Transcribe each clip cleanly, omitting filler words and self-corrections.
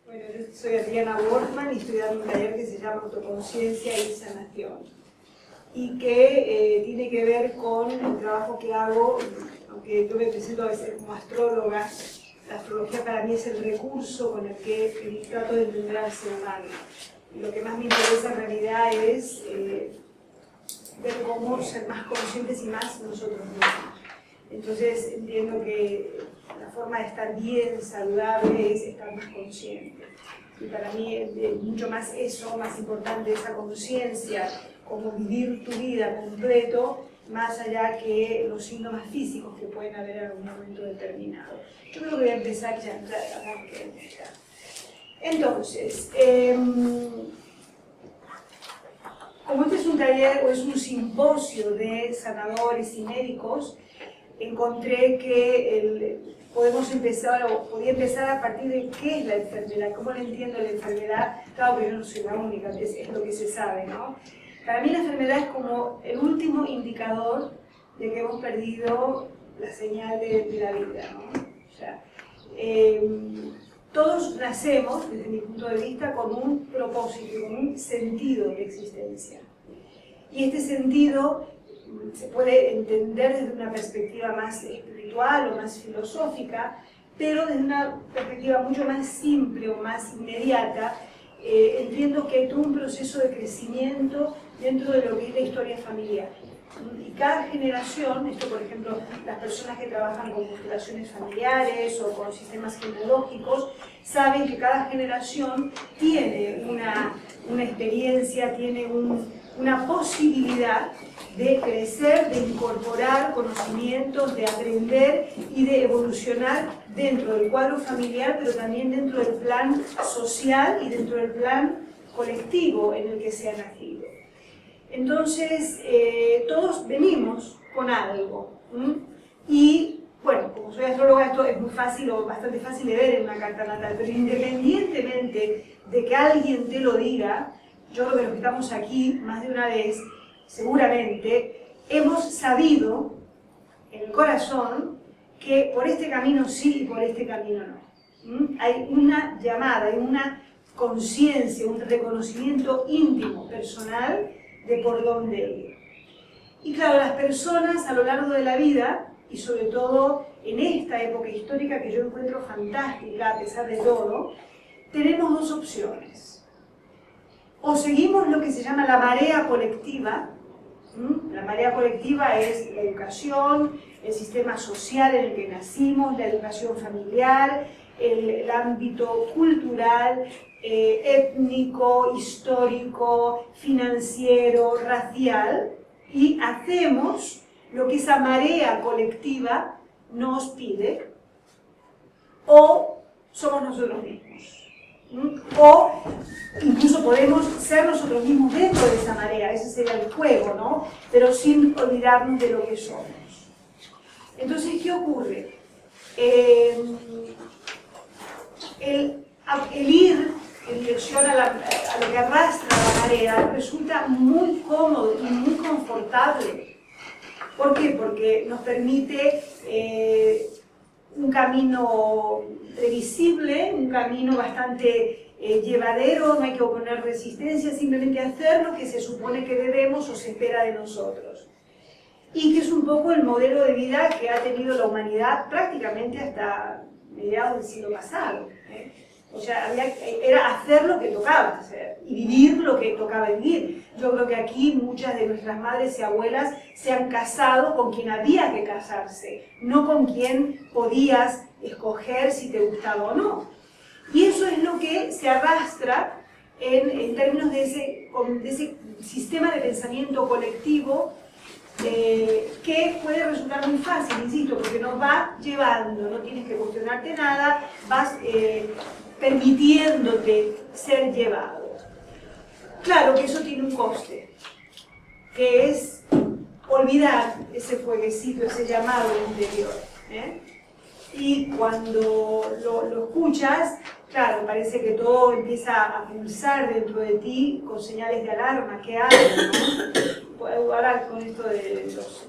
Bueno, yo soy Adriana Wortman y estoy dando un taller que se llama Autoconciencia y Sanación. Y que tiene que ver con el trabajo que hago, aunque yo me presento a veces como astróloga. La astrología para mí es el recurso con el que trato de entender al ser humano. Y lo que más me interesa en realidad es ver cómo ser más conscientes y más nosotros mismos. Entonces entiendo que la forma de estar bien, saludable, es estar más consciente. Y para mí es mucho más eso, más importante esa conciencia, como vivir tu vida completo, más allá que los síntomas físicos que pueden haber en algún momento determinado. Yo creo que voy a empezar ya. Entonces, como este es un taller o es un simposio de sanadores y médicos, encontré que podemos empezar, o podía empezar a partir de qué es la enfermedad, cómo le entiendo la enfermedad. Claro que yo no soy la única, es lo que se sabe, ¿no? Para mí la enfermedad es como el último indicador de que hemos perdido la señal de la vida, ¿no? O sea, todos nacemos, desde mi punto de vista, con un propósito, con un sentido de existencia. Y este sentido se puede entender desde una perspectiva más espiritual o más filosófica, pero desde una perspectiva mucho más simple o más inmediata, entiendo que hay todo un proceso de crecimiento dentro de lo que es la historia familiar. Y cada generación, esto por ejemplo, las personas que trabajan con constelaciones familiares o con sistemas genealógicos, saben que cada generación tiene una experiencia, tiene una posibilidad de crecer, de incorporar conocimientos, de aprender y de evolucionar dentro del cuadro familiar, pero también dentro del plan social y dentro del plan colectivo en el que se ha nacido. Entonces, todos venimos con algo. Y, bueno, como soy astróloga, esto es muy fácil o bastante fácil de ver en una carta natal, pero independientemente de que alguien te lo diga, yo creo que los que estamos aquí, más de una vez, seguramente, hemos sabido en el corazón que por este camino sí y por este camino no. Hay una llamada, hay una conciencia, un reconocimiento íntimo, personal, de por dónde ir. Y claro, las personas a lo largo de la vida, y sobre todo en esta época histórica que yo encuentro fantástica a pesar de todo, tenemos dos opciones. O seguimos lo que se llama la marea colectiva. La marea colectiva es la educación, el sistema social en el que nacimos, la educación familiar, el ámbito cultural, étnico, histórico, financiero, racial, y hacemos lo que esa marea colectiva nos pide, o somos nosotros mismos. O incluso podemos ser nosotros mismos dentro de esa marea, ese sería el juego, ¿no? Pero sin olvidarnos de lo que somos. Entonces, ¿qué ocurre? El ir en dirección a lo que arrastra la marea resulta muy cómodo y muy confortable. ¿Por qué? Porque nos permite un camino previsible, un camino bastante llevadero, no hay que oponer resistencia, simplemente hacer lo que se supone que debemos o se espera de nosotros. Y que es un poco el modelo de vida que ha tenido la humanidad prácticamente hasta mediados del siglo pasado. O sea, era hacer lo que tocaba hacer y vivir lo que tocaba vivir. Yo creo que aquí muchas de nuestras madres y abuelas se han casado con quien había que casarse, no con quien podías escoger si te gustaba o no. Y eso es lo que se arrastra en términos de ese sistema de pensamiento colectivo que puede resultar muy fácil, insisto, porque nos va llevando, no tienes que cuestionarte nada, vas permitiéndote ser llevado. Claro que eso tiene un coste, que es olvidar ese fueguecito, ese llamado interior. Y cuando lo escuchas, claro, parece que todo empieza a pulsar dentro de ti con señales de alarma, ¿qué hago? ¿No? ahora con esto de los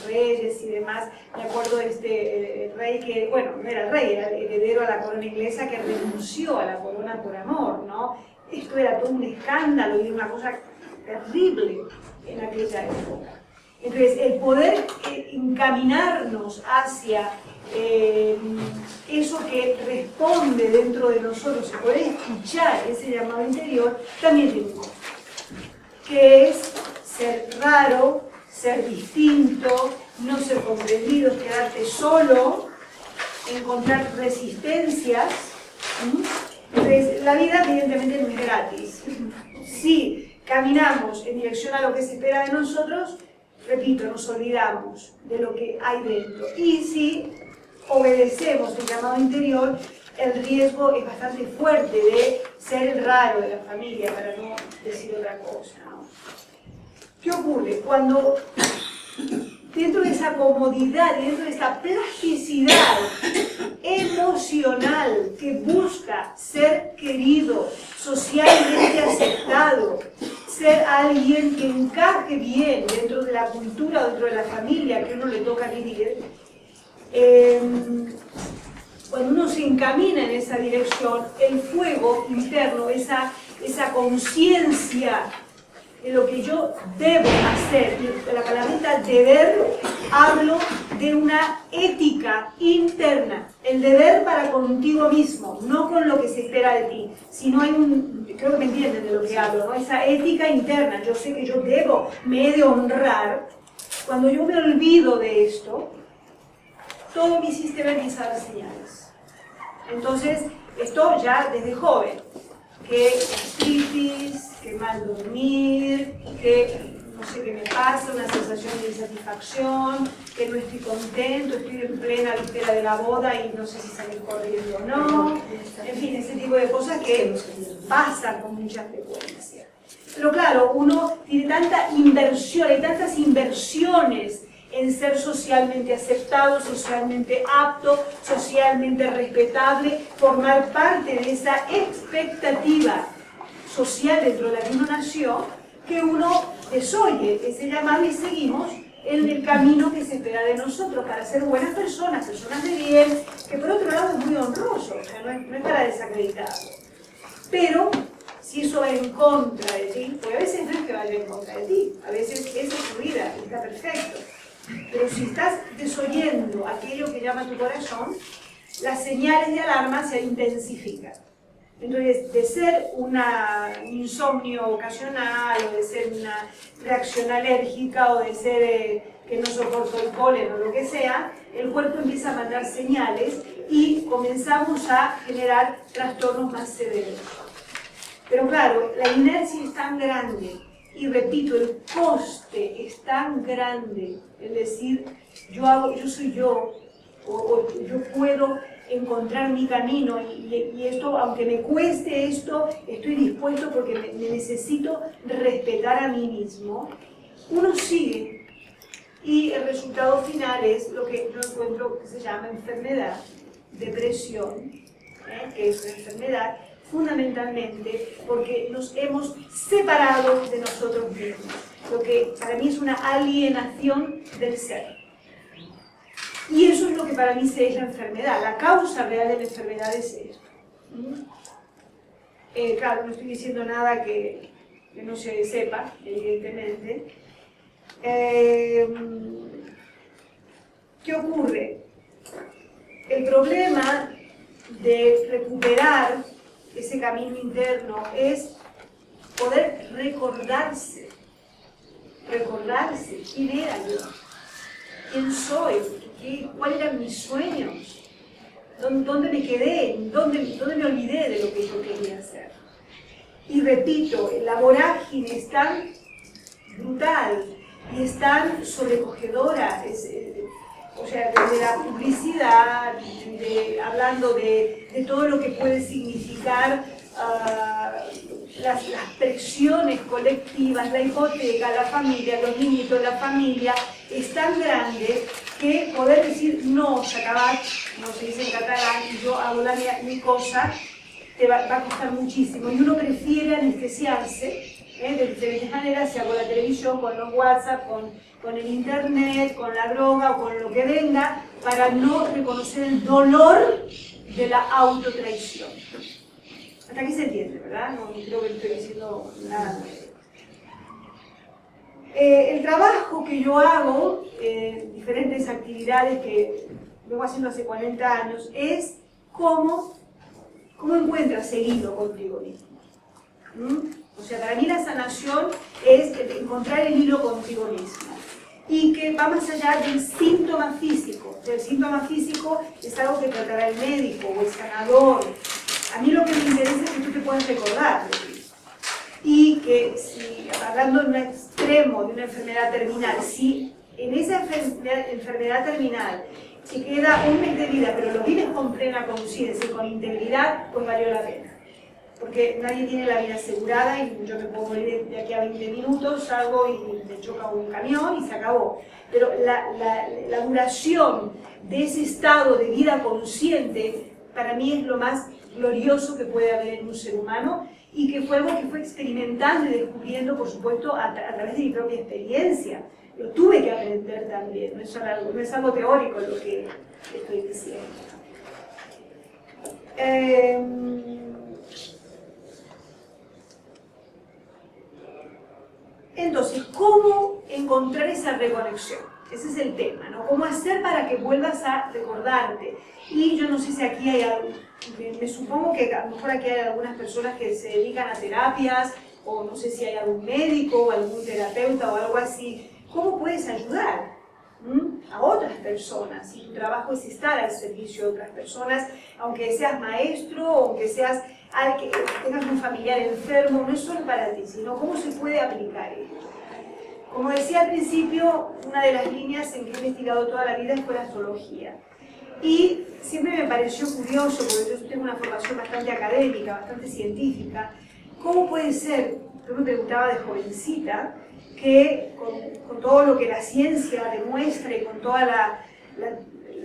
reyes y demás, me acuerdo el rey que, bueno, no era el rey, era el heredero a la corona inglesa que renunció a la corona por amor, ¿no? Esto era todo un escándalo y una cosa terrible en aquella época. Entonces, el poder encaminarnos hacia eso que responde dentro de nosotros, y poder escuchar ese llamado interior, también tiene un costo, que es ser raro, ser distinto, no ser comprendido, quedarte solo, encontrar resistencias. Entonces, la vida evidentemente no es gratis. Si caminamos en dirección a lo que se espera de nosotros, repito, nos olvidamos de lo que hay dentro. Y si obedecemos el llamado interior, el riesgo es bastante fuerte de ser el raro de la familia, para no decir otra cosa, ¿no? ¿Qué ocurre? Cuando dentro de esa comodidad, dentro de esa plasticidad emocional que busca ser querido, socialmente aceptado, ser alguien que encaje bien dentro de la cultura, dentro de la familia que uno le toca vivir, cuando uno se encamina en esa dirección, el fuego interno, esa conciencia de lo que yo debo hacer, de la palabrita deber, hablo de una ética interna, el deber para contigo mismo, no con lo que se espera de ti, sino hay creo que me entienden de lo que hablo, ¿no? Esa ética interna, yo sé que yo debo, me he de honrar. Cuando yo me olvido de esto, todo mi sistema empieza a dar señales. Entonces, esto ya desde joven, que gastritis, que mal dormir, que no sé qué me pasa, una sensación de insatisfacción, que no estoy contento, estoy en plena víspera de la boda y no sé si salir corriendo o no, en fin, ese tipo de cosas que pasan con mucha frecuencia. Pero claro, uno tiene tanta inversión, hay tantas inversiones en ser socialmente aceptado, socialmente apto, socialmente respetable, formar parte de esa expectativa social dentro de la que uno nació, que uno desoye ese llamado y seguimos en el camino que se espera de nosotros para ser buenas personas, personas de bien, que por otro lado es muy honroso, o sea, no es para desacreditarlo. Pero si eso va en contra de ti, porque a veces no es que vaya en contra de ti, a veces esa es tu vida y está perfecto. Pero si estás desoyendo aquello que llama tu corazón, las señales de alarma se intensifican. Entonces, de ser un insomnio ocasional, o de ser una reacción alérgica, o de ser que no soporto el polen o lo que sea, el cuerpo empieza a mandar señales y comenzamos a generar trastornos más severos. Pero claro, la inercia es tan grande. Y repito, el coste es tan grande, es decir, yo soy yo, o yo puedo encontrar mi camino y esto, aunque me cueste esto, estoy dispuesto porque me necesito respetar a mí mismo. Uno sigue y el resultado final es lo que yo encuentro que se llama enfermedad, depresión, que es una enfermedad, fundamentalmente porque nos hemos separado de nosotros mismos, lo que para mí es una alienación del ser. Y eso es lo que para mí es la enfermedad, la causa real de la enfermedad es esto. Claro, no estoy diciendo nada que no se sepa, evidentemente. ¿Qué ocurre? El problema de recuperar ese camino interno es poder recordarse quién era yo, quién soy, cuáles eran mis sueños, dónde me quedé, dónde me olvidé de lo que yo quería hacer. Y repito, la vorágine es tan brutal y es tan sobrecogedora, o sea, desde la publicidad, hablando de todo lo que puede significar las presiones colectivas, la hipoteca, la familia, los niñitos, la familia, es tan grande que poder decir no, s'acabat, no se dice en catalán, y yo hago mi cosa, te va a costar muchísimo. Y uno prefiere anestesiarse, de diferentes maneras, sea con la televisión, con los WhatsApp, con el internet, con la droga o con lo que venga, para no reconocer el dolor de la autotraición. Hasta aquí se entiende, ¿verdad? No creo que estoy diciendo nada nuevo. El trabajo que yo hago, diferentes actividades que vengo haciendo hace 40 años, es cómo encuentras el hilo contigo mismo. O sea, para mí la sanación es encontrar el hilo contigo mismo. Y que va más allá del síntoma físico. O sea, el síntoma físico es algo que tratará el médico o el sanador. A mí lo que me interesa es que tú te puedas recordar de ti. Y que, si, hablando de un extremo, de una enfermedad terminal, si en esa enfermedad terminal te queda un mes de vida, pero lo vives con plena conciencia y con integridad, pues valió la pena. Porque nadie tiene la vida asegurada y yo me puedo morir de aquí a 20 minutos, salgo y me choca un camión y se acabó. Pero la duración de ese estado de vida consciente, para mí es lo más glorioso que puede haber en un ser humano, y que fue algo que fue experimentando y descubriendo, por supuesto, a través de mi propia experiencia. Lo tuve que aprender también, no es algo teórico lo que estoy diciendo. Entonces, ¿cómo encontrar esa reconexión? Ese es el tema, ¿no? ¿Cómo hacer para que vuelvas a recordarte? Y yo no sé si aquí hay algo, me supongo que a lo mejor aquí hay algunas personas que se dedican a terapias, o no sé si hay algún médico o algún terapeuta o algo así. ¿Cómo puedes ayudar a otras personas? Si tu trabajo es estar al servicio de otras personas, aunque seas maestro, o aunque tengas un familiar enfermo, no es solo para ti, sino cómo se puede aplicar esto. Como decía al principio, una de las líneas en que he investigado toda la vida fue la astrología. Y siempre me pareció curioso, porque yo tengo una formación bastante académica, bastante científica, ¿cómo puede ser, yo me preguntaba de jovencita, que con todo lo que la ciencia demuestra y con toda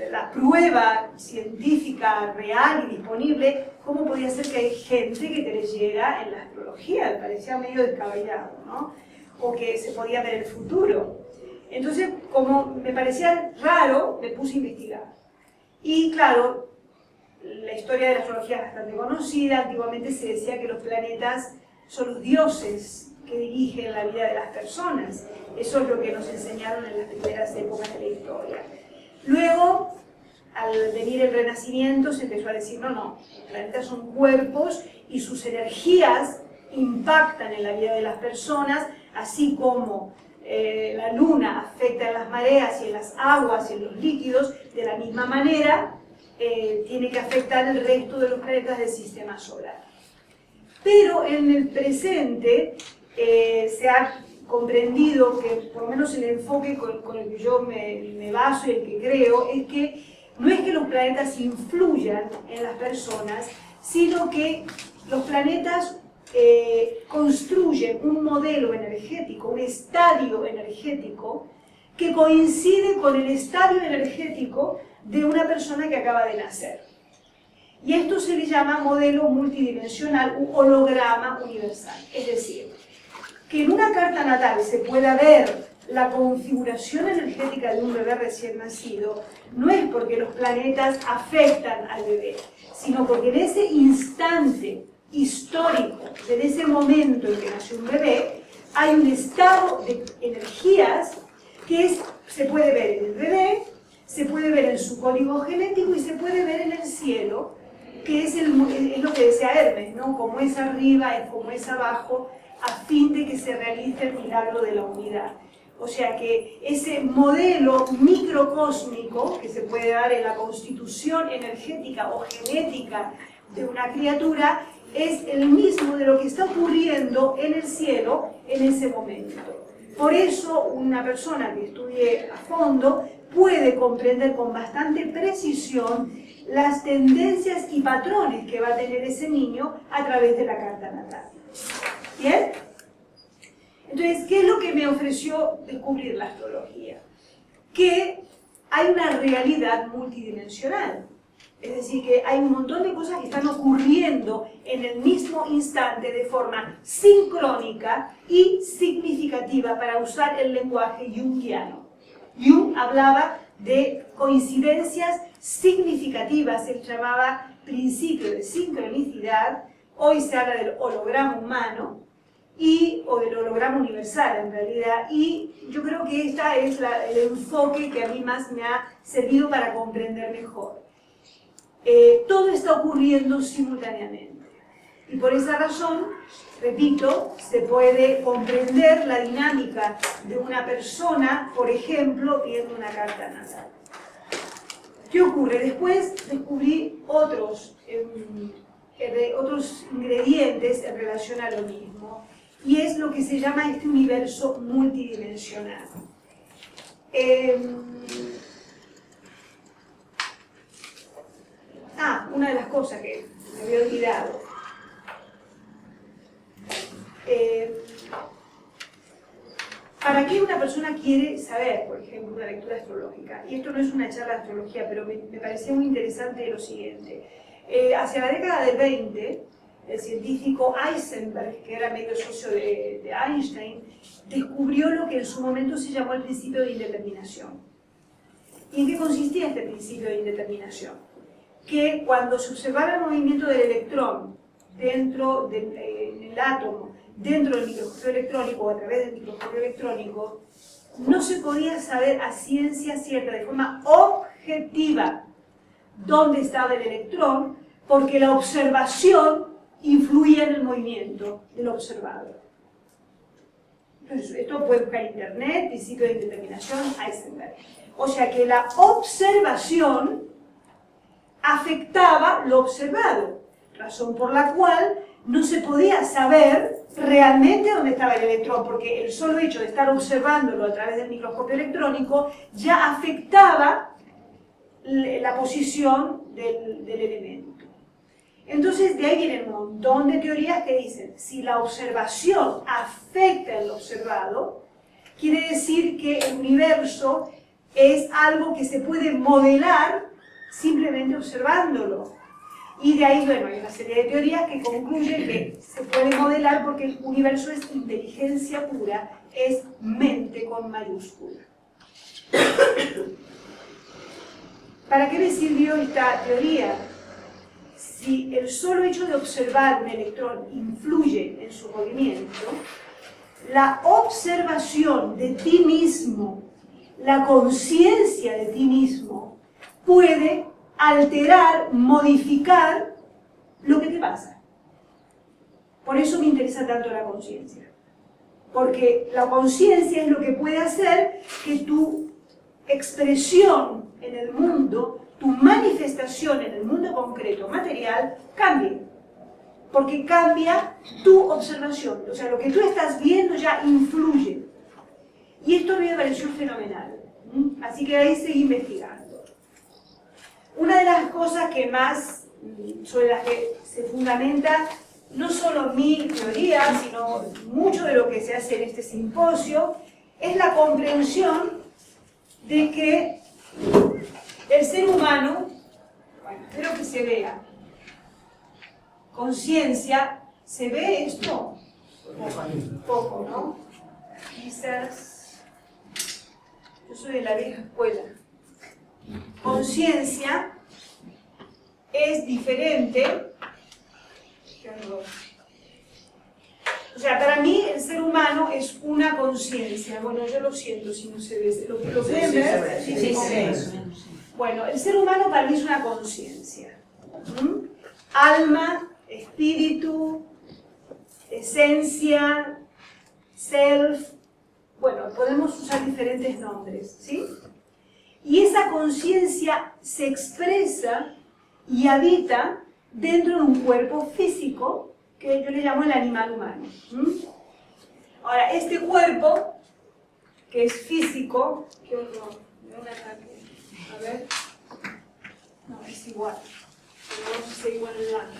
la prueba científica real y disponible, cómo podía ser que hay gente que creyera en la astrología? Me parecía medio descabellado, ¿no? O que se podía ver el futuro. Entonces, como me parecía raro, me puse a investigar. Y claro, la historia de la astrología es bastante conocida. Antiguamente se decía que los planetas son los dioses que dirigen la vida de las personas. Eso es lo que nos enseñaron en las primeras épocas de la historia. Luego, al venir el Renacimiento, se empezó a decir, no, los planetas son cuerpos y sus energías impactan en la vida de las personas, así como la luna afecta en las mareas y en las aguas y en los líquidos, de la misma manera tiene que afectar el resto de los planetas del sistema solar. Pero en el presente se ha comprendido que, por lo menos el enfoque con el que yo me baso y el que creo, es que no es que los planetas influyan en las personas, sino que los planetas construyen un modelo energético, un estadio energético que coincide con el estadio energético de una persona que acaba de nacer. Y esto se le llama modelo multidimensional u holograma universal. Es decir, que en una carta natal se pueda ver la configuración energética de un bebé recién nacido, no es porque los planetas afectan al bebé, sino porque en ese instante histórico, en ese momento en que nació un bebé, hay un estado de energías que se puede ver en el bebé, se puede ver en su código genético y se puede ver en el cielo, que es lo que decía Hermes, ¿no? Como es arriba, es como es abajo, a fin de que se realice el milagro de la unidad. O sea que ese modelo microcósmico que se puede dar en la constitución energética o genética de una criatura es el mismo de lo que está ocurriendo en el cielo en ese momento. Por eso una persona que estudie a fondo puede comprender con bastante precisión las tendencias y patrones que va a tener ese niño a través de la carta natal. ¿Bien? Entonces, ¿qué es lo que me ofreció descubrir la astrología? Que hay una realidad multidimensional. Es decir, que hay un montón de cosas que están ocurriendo en el mismo instante de forma sincrónica y significativa, para usar el lenguaje junguiano. Jung hablaba de coincidencias significativas, él llamaba principio de sincronicidad. Hoy se habla del holograma humano, o del holograma universal en realidad, y yo creo que este es el enfoque que a mí más me ha servido para comprender mejor. Todo está ocurriendo simultáneamente, y por esa razón, repito, se puede comprender la dinámica de una persona, por ejemplo, viendo una carta natal. ¿Qué ocurre? Después descubrí otros ingredientes en relación a lo mismo, y es lo que se llama este universo multidimensional. Una de las cosas que me había olvidado. ¿Para qué una persona quiere saber, por ejemplo, una lectura astrológica? Y esto no es una charla de astrología, pero me parecía muy interesante lo siguiente. Hacia la década del 20, el científico Heisenberg, que era medio socio de Einstein, descubrió lo que en su momento se llamó el principio de indeterminación. ¿Y en qué consistía este principio de indeterminación? Que cuando se observaba el movimiento del electrón dentro del átomo, dentro del microscopio electrónico o a través del microscopio electrónico, no se podía saber a ciencia cierta, de forma objetiva, dónde estaba el electrón, porque la observación influía en el movimiento del observado. Entonces, esto puede buscar en internet, principio de indeterminación, Heisenberg. O sea que la observación afectaba lo observado, razón por la cual no se podía saber realmente dónde estaba el electrón, porque el solo hecho de estar observándolo a través del microscopio electrónico ya afectaba la posición del elemento. Entonces, de ahí vienen un montón de teorías que dicen, si la observación afecta el observado, quiere decir que el universo es algo que se puede modelar simplemente observándolo. Y de ahí, bueno, hay una serie de teorías que concluyen que se puede modelar porque el universo es inteligencia pura, es mente con mayúscula. ¿Para qué me sirvió esta teoría? Si el solo hecho de observar un electrón influye en su movimiento, la observación de ti mismo, la conciencia de ti mismo, puede alterar, modificar lo que te pasa. Por eso me interesa tanto la conciencia. Porque la conciencia es lo que puede hacer que tu expresión en el mundo, tu manifestación en el mundo concreto, material, cambie. Porque cambia tu observación. O sea, lo que tú estás viendo ya influye. Y esto a mí me pareció fenomenal. Así que ahí seguí investigando. Una de las cosas que más, sobre las que se fundamenta, no solo mi teoría, sino mucho de lo que se hace en este simposio, es la comprensión de que el ser humano, bueno, espero que se vea, conciencia, ¿se ve esto? Poco, ¿no? Quizás, yo soy de la vieja escuela. Conciencia es diferente. O sea, para mí el ser humano es una conciencia. Bueno, yo lo siento si no se ve. ¿Lo pueden ver? Sí, se ve. Bueno, el ser humano para mí es una conciencia. Alma, espíritu, esencia, self. Bueno, podemos usar diferentes nombres, ¿sí? Y esa conciencia se expresa y habita dentro de un cuerpo físico que yo le llamo el animal humano. Ahora, este cuerpo, que es físico, qué horror, me da un ataque. A ver, no, es igual, pero vamos a hacer igual el blanco.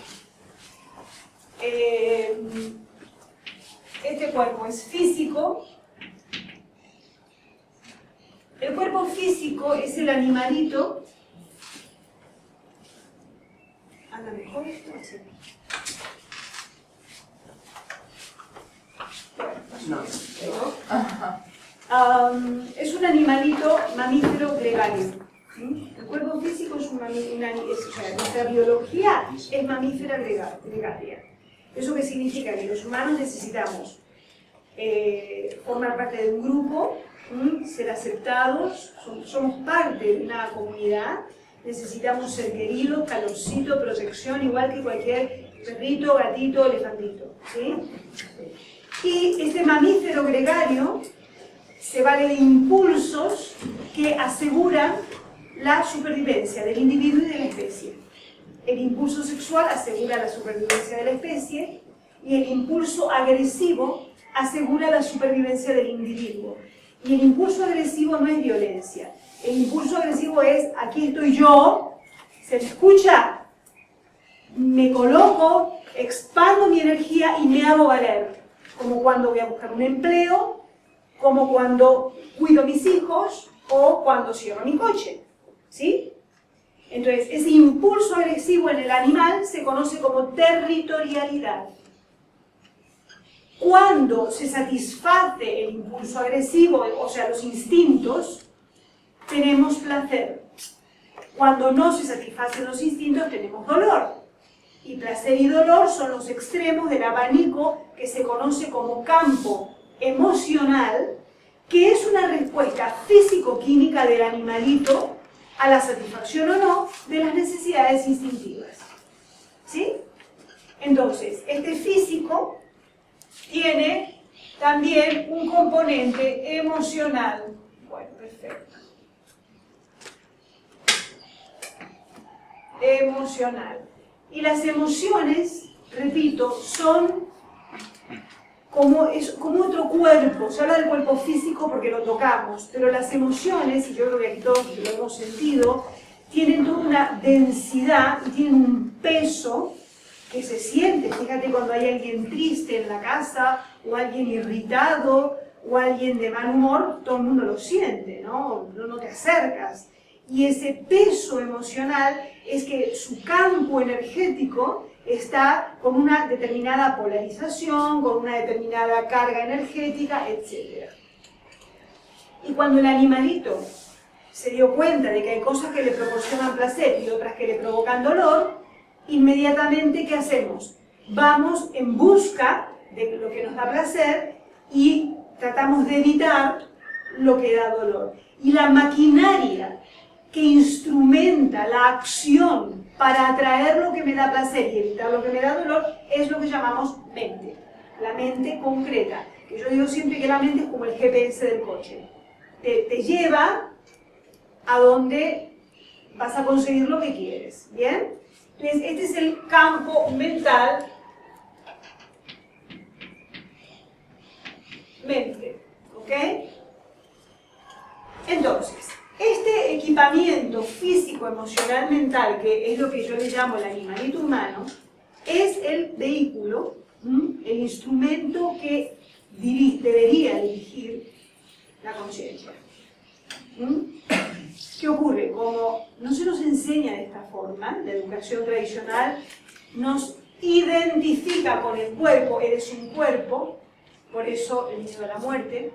Este cuerpo es físico. El cuerpo físico es el animalito anda mejor esto, así. No. Es un animalito mamífero gregario. El cuerpo físico es o sea, nuestra biología es mamífera gregaria. ¿Eso qué significa? Que los humanos necesitamos formar parte de un grupo, ser aceptados, somos parte de una comunidad, necesitamos ser queridos, calorcito, protección, igual que cualquier perrito, gatito, elefantito, ¿sí? Y este mamífero gregario se vale de impulsos que aseguran la supervivencia del individuo y de la especie. El impulso sexual asegura la supervivencia de la especie y el impulso agresivo asegura la supervivencia del individuo. Y el impulso agresivo no es violencia. El impulso agresivo es, aquí estoy yo, ¿se me escucha? Me coloco, expando mi energía y me hago valer. Como cuando voy a buscar un empleo, como cuando cuido a mis hijos o cuando cierro mi coche. ¿Sí? Entonces, ese impulso agresivo en el animal se conoce como territorialidad. Cuando se satisface el impulso agresivo, o sea, los instintos, tenemos placer. Cuando no se satisfacen los instintos, tenemos dolor. Y placer y dolor son los extremos del abanico que se conoce como campo emocional, que es una respuesta físico-química del animalito a la satisfacción o no de las necesidades instintivas. ¿Sí? Entonces, este físico tiene también un componente emocional. Bueno, perfecto. Emocional. Y las emociones, repito, son como otro cuerpo. Se habla del cuerpo físico porque lo tocamos, pero las emociones, y yo creo que aquí todos lo hemos sentido, tienen toda una densidad y tienen un peso que se siente. Fíjate cuando hay alguien triste en la casa, o alguien irritado, o alguien de mal humor, todo el mundo lo siente, ¿no? No te acercas. Y ese peso emocional es que su campo energético está con una determinada polarización, con una determinada carga energética, etc. Y cuando el animalito se dio cuenta de que hay cosas que le proporcionan placer y otras que le provocan dolor, inmediatamente, ¿qué hacemos? Vamos en busca de lo que nos da placer y tratamos de evitar lo que da dolor. Y la maquinaria que instrumenta la acción para atraer lo que me da placer y evitar lo que me da dolor es lo que llamamos mente. La mente concreta. Que yo digo siempre que la mente es como el GPS del coche. Te lleva a donde vas a conseguir lo que quieres. ¿Bien? Entonces, este es el campo mental. Mente. ¿Ok? Entonces, este equipamiento físico, emocional, mental, que es lo que yo le llamo el animalito humano, es el vehículo, el instrumento que debería dirigir la conciencia. ¿Qué ocurre? Como no se nos enseña de esta forma, la educación tradicional nos identifica con el cuerpo, eres un cuerpo, por eso el miedo a la muerte,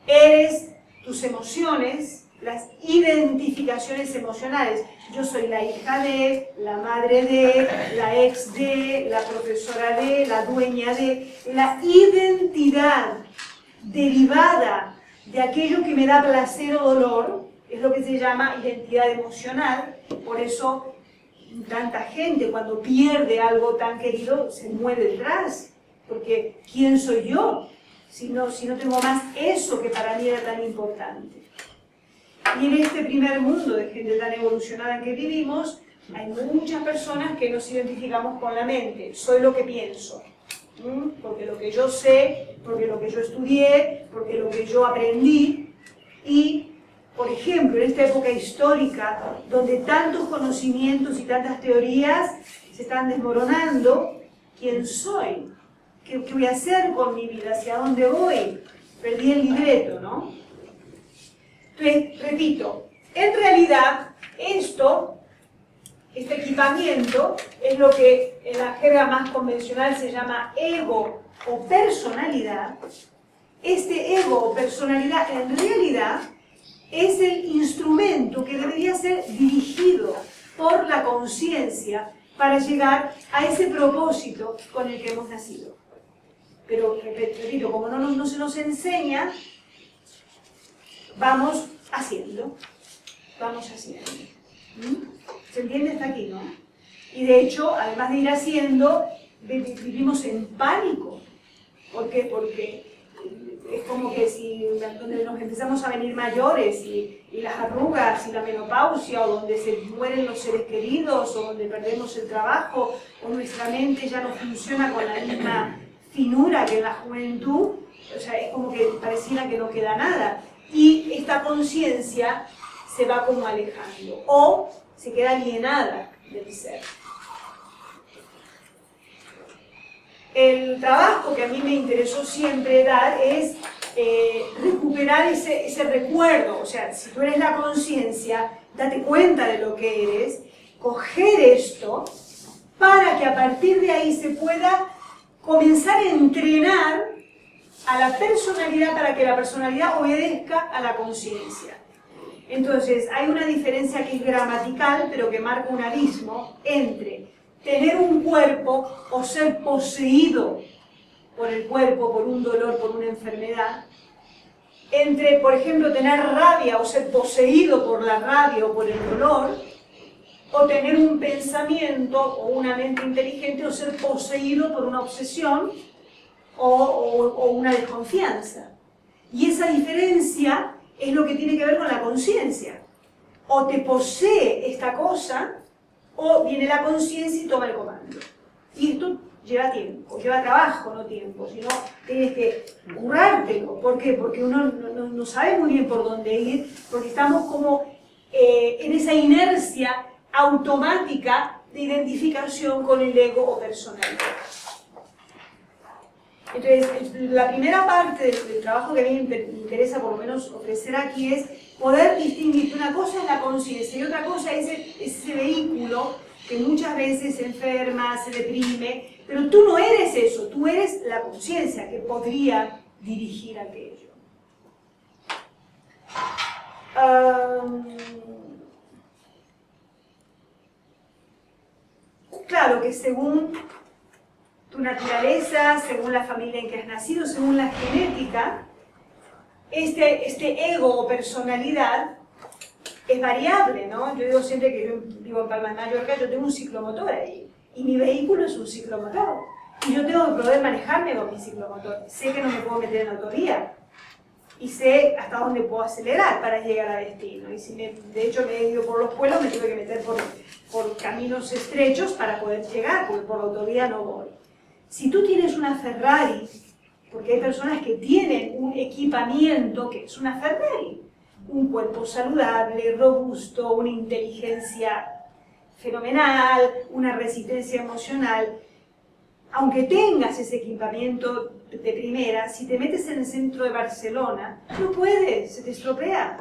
eres tus emociones, las identificaciones emocionales. Yo soy la hija de, la madre de, la ex de, la profesora de, la dueña de. La identidad derivada de aquello que me da placer o dolor es lo que se llama identidad emocional. Por eso tanta gente cuando pierde algo tan querido se muere detrás. Porque ¿quién soy yo? Si no tengo más eso que para mí era tan importante. Y en este primer mundo de gente tan evolucionada en que vivimos, hay muchas personas que nos identificamos con la mente. Soy lo que pienso. Porque lo que yo sé, porque lo que yo estudié, porque lo que yo aprendí. Y, por ejemplo, en esta época histórica, donde tantos conocimientos y tantas teorías se están desmoronando, ¿quién soy? ¿Qué voy a hacer con mi vida? ¿Hacia dónde voy? Perdí el libreto, ¿no? Entonces, repito, en realidad esto Este equipamiento es lo que en la jerga más convencional se llama ego o personalidad. Este ego o personalidad en realidad es el instrumento que debería ser dirigido por la conciencia para llegar a ese propósito con el que hemos nacido. Pero, repito, como no se nos enseña, vamos haciendo. ¿Se entiende hasta aquí, no? Y de hecho, además de ir haciendo, vivimos en pánico. ¿Por qué? Porque es como que si donde nos empezamos a venir mayores y las arrugas y la menopausia, o donde se mueren los seres queridos, o donde perdemos el trabajo, o nuestra mente ya no funciona con la misma finura que en la juventud, o sea, es como que pareciera que no queda nada. Y esta conciencia se va como alejando, o se queda alienada del ser. El trabajo que a mí me interesó siempre dar es recuperar ese recuerdo. O sea, si tú eres la conciencia, date cuenta de lo que eres, coger esto para que a partir de ahí se pueda comenzar a entrenar a la personalidad para que la personalidad obedezca a la conciencia. Entonces, hay una diferencia que es gramatical, pero que marca un abismo entre tener un cuerpo o ser poseído por el cuerpo, por un dolor, por una enfermedad, entre, por ejemplo, tener rabia o ser poseído por la rabia o por el dolor, o tener un pensamiento o una mente inteligente o ser poseído por una obsesión o una desconfianza. Y esa diferencia es lo que tiene que ver con la conciencia. O te posee esta cosa, o viene la conciencia y toma el comando. Y esto lleva tiempo, lleva trabajo, no tiempo, sino tienes que currártelo. ¿Por qué? Porque uno no sabe muy bien por dónde ir, porque estamos como en esa inercia automática de identificación con el ego o personalidad. Entonces, la primera parte del trabajo que a mí me interesa por lo menos ofrecer aquí es poder distinguir que una cosa es la conciencia y otra cosa es ese vehículo que muchas veces se enferma, se deprime, pero tú no eres eso, tú eres la conciencia que podría dirigir aquello. Claro que según tu naturaleza, según la familia en que has nacido, según la genética, este ego o personalidad es variable, ¿no? Yo digo siempre que yo vivo en Palma de Mallorca, yo tengo un ciclomotor ahí, y mi vehículo es un ciclomotor, y yo tengo que poder manejarme con mi ciclomotor. Sé que no me puedo meter en autovía, y sé hasta dónde puedo acelerar para llegar a destino. Y si de hecho me he ido por los pueblos, me tuve que meter por caminos estrechos para poder llegar, porque por la autovía no voy. Si tú tienes una Ferrari, porque hay personas que tienen un equipamiento que es una Ferrari, un cuerpo saludable, robusto, una inteligencia fenomenal, una resistencia emocional, aunque tengas ese equipamiento de primera, si te metes en el centro de Barcelona, no puedes, se te estropea.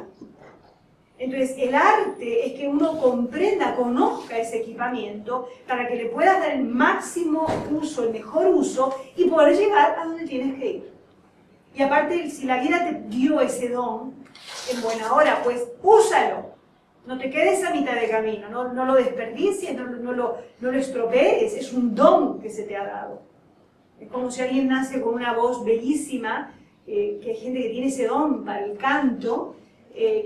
Entonces, el arte es que uno comprenda, conozca ese equipamiento para que le puedas dar el máximo uso, el mejor uso y poder llegar a donde tienes que ir. Y aparte, si la vida te dio ese don en buena hora, pues úsalo. No te quedes a mitad de camino, no lo desperdicies, no lo estropees, es un don que se te ha dado. Es como si alguien nace con una voz bellísima, que hay gente que tiene ese don para el canto,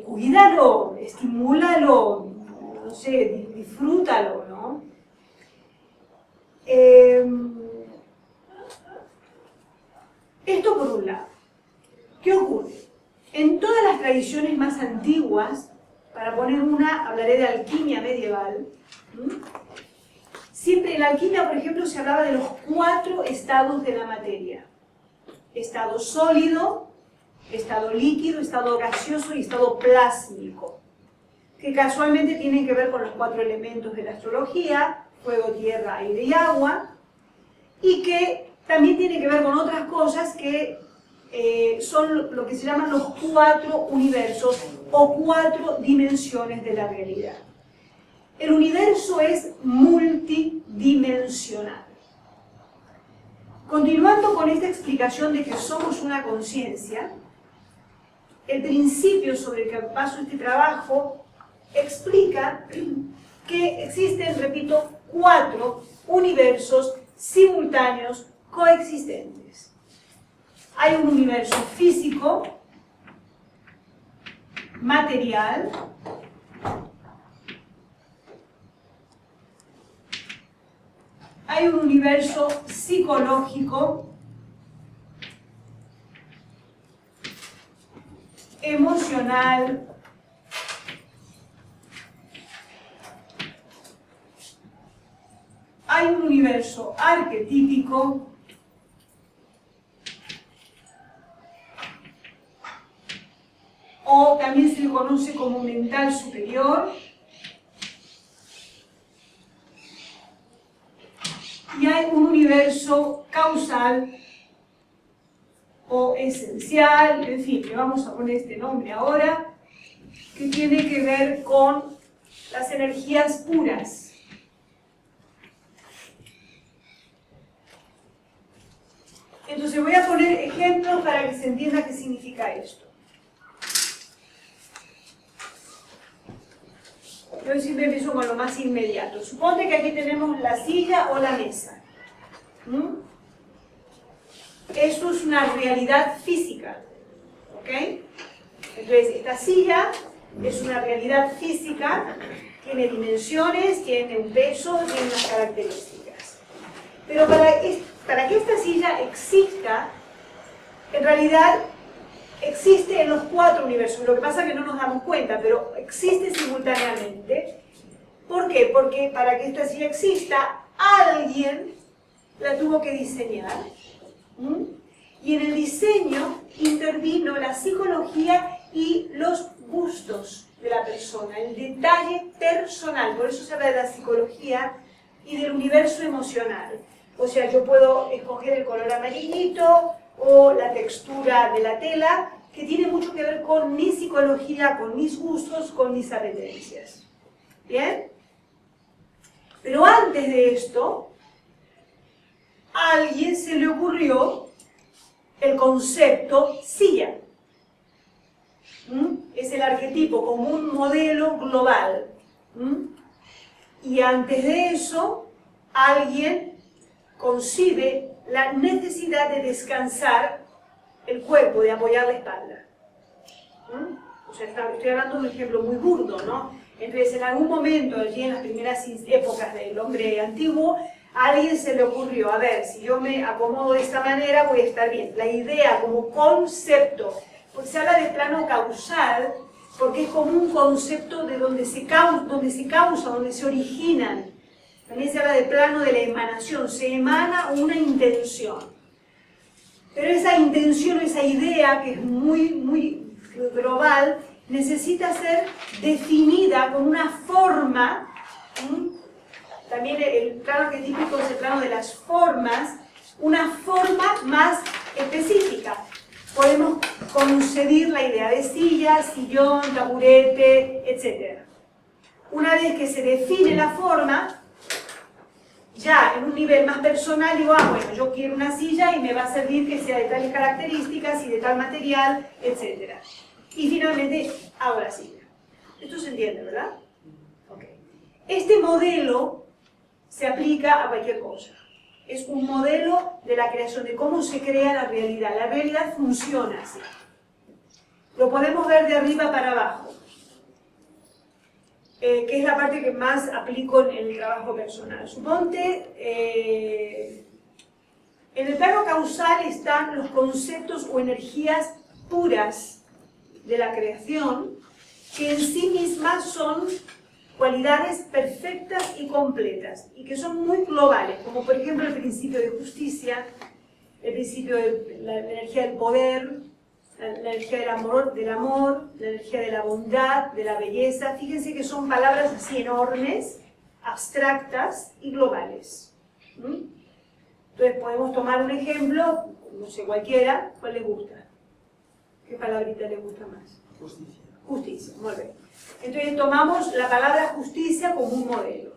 cuídalo, estimúlalo, no sé, disfrútalo, ¿no? Esto por un lado. ¿Qué ocurre? En todas las tradiciones más antiguas, para poner una, hablaré de alquimia medieval, siempre en la alquimia, por ejemplo, se hablaba de los 4 estados de la materia. Estado sólido, estado líquido, estado gaseoso y estado plásmico, que casualmente tienen que ver con los 4 elementos de la astrología, fuego, tierra, aire y agua, y que también tienen que ver con otras cosas que son lo que se llaman los 4 universos o 4 dimensiones de la realidad. el universo es multidimensional. Continuando con esta explicación de que somos una conciencia, el principio sobre el que baso este trabajo explica que existen, repito, 4 universos simultáneos coexistentes. Hay un universo físico, material, hay un universo psicológico, emocional, hay un universo arquetípico, o también se le conoce como mental superior, y hay un universo causal o esencial, en fin, le vamos a poner este nombre ahora, que tiene que ver con las energías puras. Entonces voy a poner ejemplos para que se entienda qué significa esto. Yo siempre empiezo con lo más inmediato. Suponte que aquí tenemos la silla o la mesa. Eso es una realidad física. ¿Ok? Entonces, esta silla es una realidad física, tiene dimensiones, tiene un peso, tiene unas características. Pero para que esta silla exista, en realidad existe en los 4 universos. Lo que pasa es que no nos damos cuenta, pero existe simultáneamente. ¿Por qué? Porque para que esta silla exista, alguien la tuvo que diseñar. Y en el diseño intervino la psicología y los gustos de la persona, el detalle personal. Por eso se habla de la psicología y del universo emocional. O sea, yo puedo escoger el color amarillito o la textura de la tela, que tiene mucho que ver con mi psicología, con mis gustos, con mis apetencias. ¿Bien? Pero antes de esto, a alguien se le ocurrió el concepto silla. Es el arquetipo como un modelo global. Y antes de eso, alguien concibe la necesidad de descansar el cuerpo, de apoyar la espalda. O sea, estoy hablando de un ejemplo muy burdo, ¿no? Entonces, en algún momento, allí en las primeras épocas del hombre antiguo, a alguien se le ocurrió, a ver, si yo me acomodo de esta manera, voy a estar bien. La idea como concepto, porque se habla de plano causal, porque es como un concepto de donde se causa, donde se originan. También se habla de plano de la emanación, se emana una intención. Pero esa intención, esa idea, que es muy global, necesita ser definida con una forma. También el plano arquetípico es el plano de las formas, una forma más específica. Podemos concebir la idea de silla, sillón, taburete, etc. Una vez que se define la forma, ya en un nivel más personal digo, bueno, yo quiero una silla y me va a servir que sea de tales características y de tal material, etc. Y finalmente hago la silla. Esto se entiende, ¿verdad? Okay. Este modelo se aplica a cualquier cosa. Es un modelo de la creación, de cómo se crea la realidad. La realidad funciona así. Lo podemos ver de arriba para abajo, que es la parte que más aplico en el trabajo personal. Suponte, en el plano causal están los conceptos o energías puras de la creación, que en sí mismas son cualidades perfectas y completas, y que son muy globales, como por ejemplo el principio de justicia, el principio de la energía del poder, la energía del amor, la energía de la bondad, de la belleza. Fíjense que son palabras así enormes, abstractas y globales. Entonces podemos tomar un ejemplo, no sé, cualquiera, ¿cuál le gusta? ¿Qué palabrita le gusta más? Justicia. Justicia, muy bien. Entonces tomamos la palabra justicia como un modelo.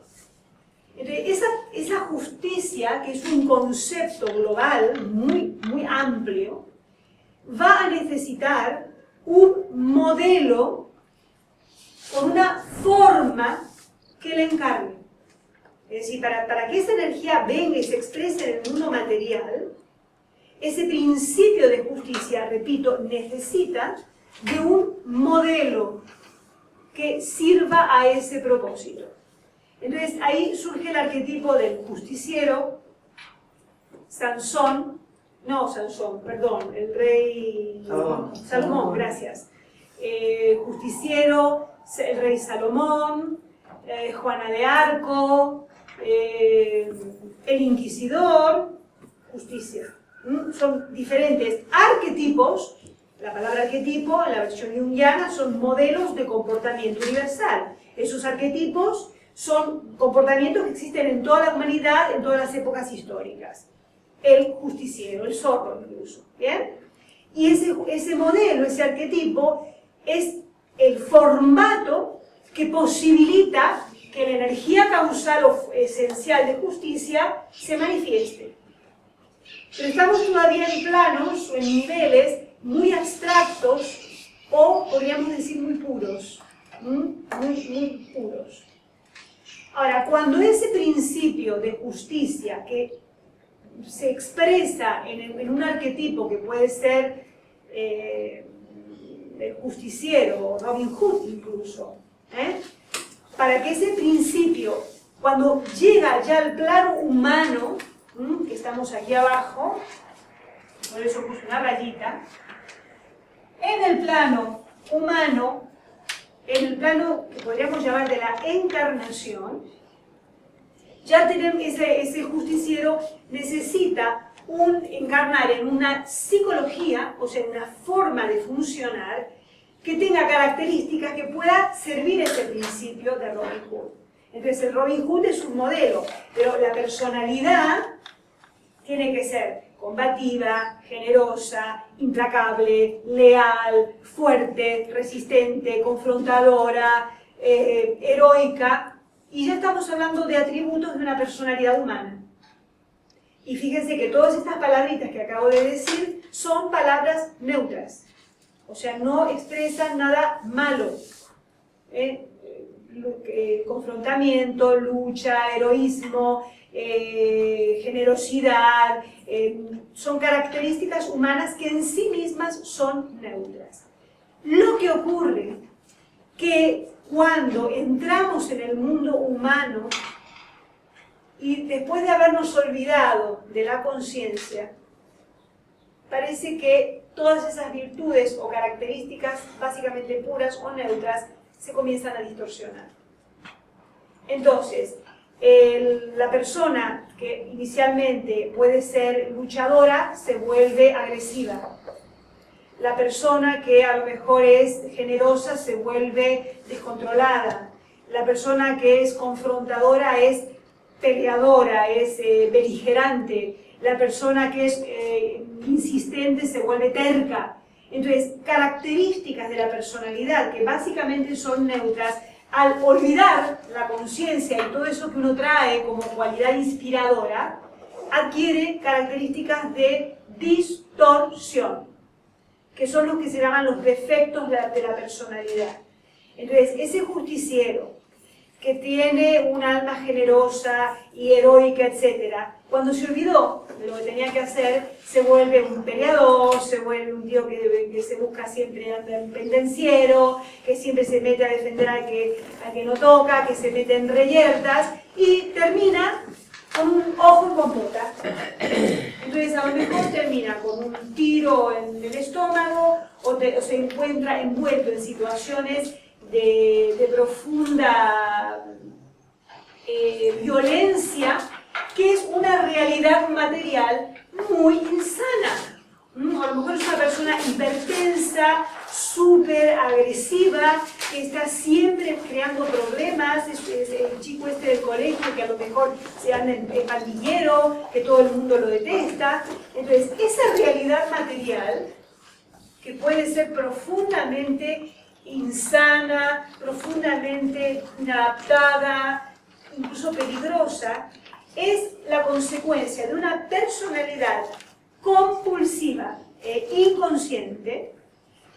Entonces esa justicia, que es un concepto global muy amplio, va a necesitar un modelo con una forma que le encarne. Es decir, para que esa energía venga y se exprese en el mundo material, ese principio de justicia, repito, necesita de un modelo que sirva a ese propósito. Entonces ahí surge el arquetipo del justiciero, el rey Salomón, gracias. Justiciero, el rey Salomón, Juana de Arco, el inquisidor, justicia. Son diferentes arquetipos. La palabra arquetipo, en la versión junguiana, son modelos de comportamiento universal. Esos arquetipos son comportamientos que existen en toda la humanidad, en todas las épocas históricas. El justiciero, el zorro incluso, ¿bien? Y ese modelo, ese arquetipo, es el formato que posibilita que la energía causal o esencial de justicia se manifieste. Pero estamos todavía en planos o en niveles muy abstractos o, podríamos decir, muy puros. Muy puros. Ahora, cuando ese principio de justicia que se expresa en un arquetipo que puede ser el justiciero o Robin Hood incluso, para que ese principio, cuando llega ya al plano humano, que estamos aquí abajo, por eso puse una rayita, en el plano humano, en el plano que podríamos llamar de la encarnación, ya tenemos ese justiciero necesita encarnar en una psicología, o sea, en una forma de funcionar que tenga características que pueda servir ese principio de Robin Hood. Entonces el Robin Hood es un modelo, pero la personalidad tiene que ser combativa, generosa, implacable, leal, fuerte, resistente, confrontadora, heroica, y ya estamos hablando de atributos de una personalidad humana. Y fíjense que todas estas palabritas que acabo de decir son palabras neutras, o sea, no expresan nada malo. Confrontamiento, lucha, heroísmo, generosidad, son características humanas que en sí mismas son neutras. Lo que ocurre que cuando entramos en el mundo humano y después de habernos olvidado de la conciencia, parece que todas esas virtudes o características básicamente puras o neutras se comienzan a distorsionar. Entonces, la persona que inicialmente puede ser luchadora se vuelve agresiva. La persona que a lo mejor es generosa se vuelve descontrolada. La persona que es confrontadora es peleadora, es beligerante. La persona que es insistente se vuelve terca. Entonces, características de la personalidad que básicamente son neutras, al olvidar la conciencia y todo eso que uno trae como cualidad inspiradora, adquiere características de distorsión, que son los que se llaman los defectos de la personalidad. Entonces, ese justiciero que tiene un alma generosa y heroica, etc., cuando se olvidó de lo que tenía que hacer, se vuelve un peleador, se vuelve un tío que se busca siempre andar un pendenciero, que siempre se mete a defender al que no toca, que se mete en reyertas, y termina con un ojo en compota. Entonces a lo mejor termina con un tiro en el estómago o se encuentra envuelto en situaciones de profunda violencia, que es una realidad material muy insana. A lo mejor es una persona hipertensa, súper agresiva, que está siempre creando problemas, es el chico este del colegio que a lo mejor se anda en pandillero, que todo el mundo lo detesta. Entonces, esa realidad material, que puede ser profundamente insana, profundamente inadaptada, incluso peligrosa, es la consecuencia de una personalidad compulsiva e inconsciente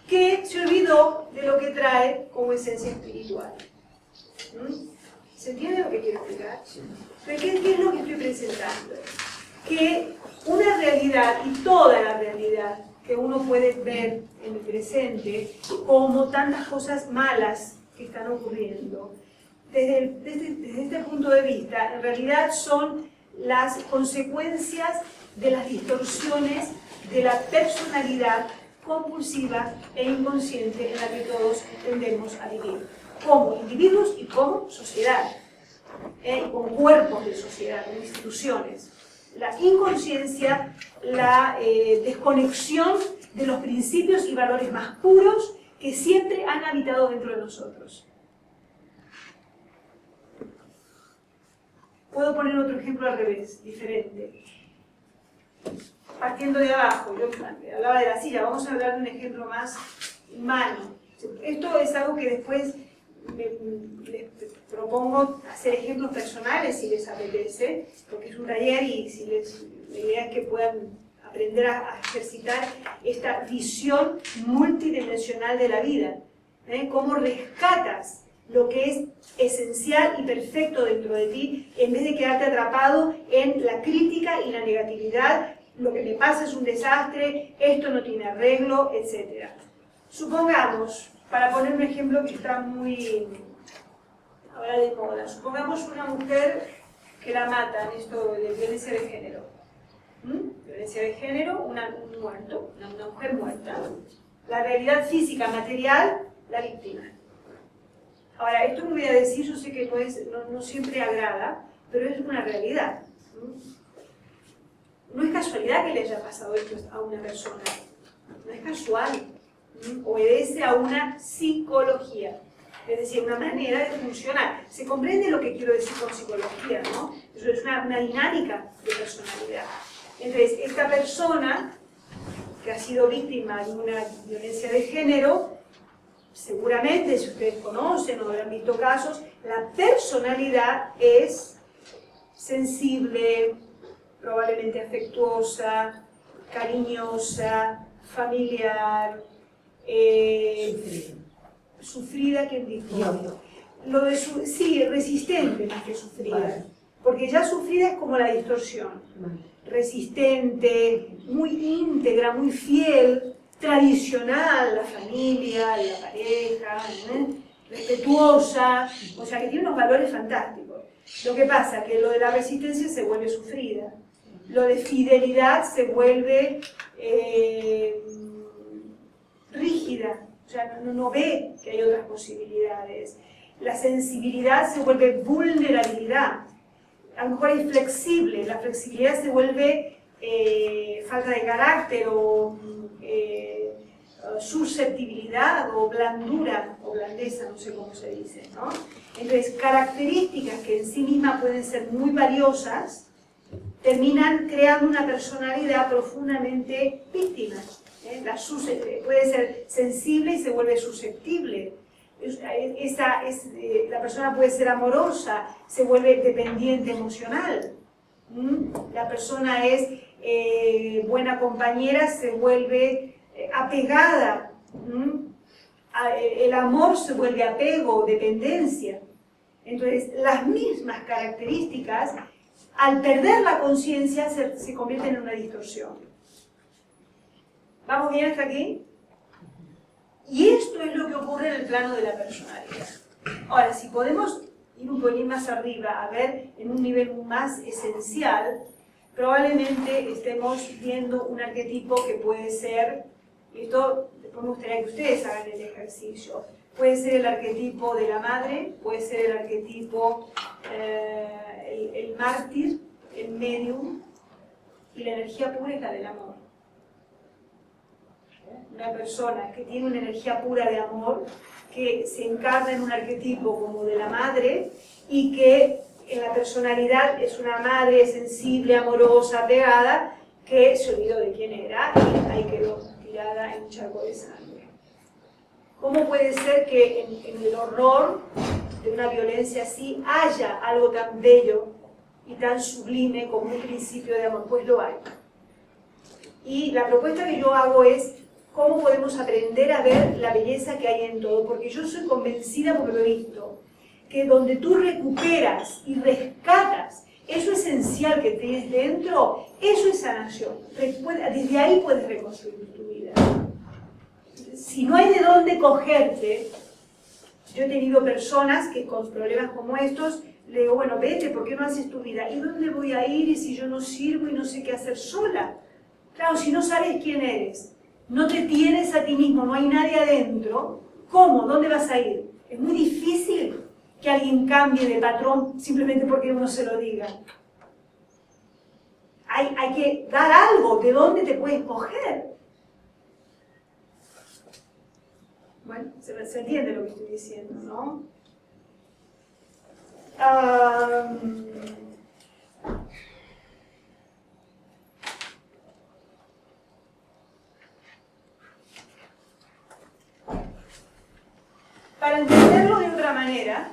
que se olvidó de lo que trae como esencia espiritual. ¿Se entiende lo que quiero explicar? ¿Pero qué es lo que estoy presentando? Que una realidad, y toda la realidad que uno puede ver en el presente, como tantas cosas malas que están ocurriendo, desde este punto de vista, en realidad son las consecuencias de las distorsiones de la personalidad compulsiva e inconsciente en la que todos tendemos a vivir, como individuos y como sociedad, y como cuerpos de sociedad, como instituciones. La inconsciencia, la desconexión de los principios y valores más puros que siempre han habitado dentro de nosotros. Puedo poner otro ejemplo al revés, diferente. Partiendo de abajo, yo hablaba de la silla, vamos a hablar de un ejemplo más humano. Esto es algo que después les propongo hacer ejemplos personales si les apetece, porque es un taller y si la idea es que puedan aprender a ejercitar esta visión multidimensional de la vida. Cómo rescatas lo que es esencial y perfecto dentro de ti, en vez de quedarte atrapado en la crítica y la negatividad. Lo que me pasa es un desastre, esto no tiene arreglo, etc. Supongamos, para poner un ejemplo que está muy ahora de moda, supongamos una mujer que la matan, esto de violencia de género. Violencia de género, un muerto, una mujer muerta. La realidad física, material, la víctima. Ahora, esto que voy a decir, yo sé que no siempre agrada, pero es una realidad. No es casualidad que le haya pasado esto a una persona, no es casual, obedece a una psicología, es decir, una manera de funcionar. ¿Se comprende lo que quiero decir con psicología, no? Eso es una dinámica de personalidad. Entonces, esta persona que ha sido víctima de una violencia de género, seguramente, si ustedes conocen o habrán visto casos, la personalidad es sensible, probablemente afectuosa, cariñosa, familiar, sufrida, ¿quién dijo? Sí, resistente más que sufrida, porque ya sufrida es como la distorsión. Resistente, muy íntegra, muy fiel, tradicional, la familia, la pareja, respetuosa, o sea que tiene unos valores fantásticos. Lo que pasa es que lo de la resistencia se vuelve sufrida, lo de fidelidad se vuelve rígida, o sea, no ve que hay otras posibilidades. La sensibilidad se vuelve vulnerabilidad. A lo mejor es flexible, la flexibilidad se vuelve falta de carácter o susceptibilidad o blandura o blandeza, no sé cómo se dice, ¿no? Entonces, características que en sí mismas pueden ser muy valiosas terminan creando una personalidad profundamente víctima. Puede ser sensible y se vuelve susceptible. La persona puede ser amorosa, se vuelve dependiente emocional. La persona es buena compañera, se vuelve apegada. El amor se vuelve apego, dependencia. Entonces, las mismas características, al perder la conciencia, se convierten en una distorsión. ¿Vamos bien hasta aquí? Y esto es lo que ocurre en el plano de la personalidad. Ahora, si podemos ir un poquito más arriba, a ver en un nivel más esencial, probablemente estemos viendo un arquetipo que puede ser, y esto después me gustaría que ustedes hagan el ejercicio, puede ser el arquetipo de la madre, puede ser el arquetipo, el mártir, el medium, y la energía pura es la del amor. Una persona que tiene una energía pura de amor, que se encarna en un arquetipo como de la madre y que en la personalidad es una madre sensible, amorosa, apegada, que se olvidó de quién era y ahí quedó tirada en un charco de sangre. ¿Cómo puede ser que en el horror de una violencia así haya algo tan bello y tan sublime como un principio de amor? Pues lo hay. Y la propuesta que yo hago es cómo podemos aprender a ver la belleza que hay en todo, porque yo soy convencida, porque lo he visto, que donde tú recuperas y rescatas eso esencial que tienes dentro, eso es sanación. Desde ahí puedes reconstruir tu vida. Si no hay de dónde cogerte, yo he tenido personas que con problemas como estos, le digo, bueno, vete, ¿por qué no haces tu vida? ¿Y dónde voy a ir y si yo no sirvo y no sé qué hacer sola? Claro, si no sabes quién eres, no te tienes a ti mismo, no hay nadie adentro, ¿cómo? ¿Dónde vas a ir? Es muy difícil que alguien cambie de patrón simplemente porque uno se lo diga. Hay que dar algo, ¿de dónde te puedes coger? Bueno, se entiende lo que estoy diciendo, ¿no? Para entenderlo de otra manera,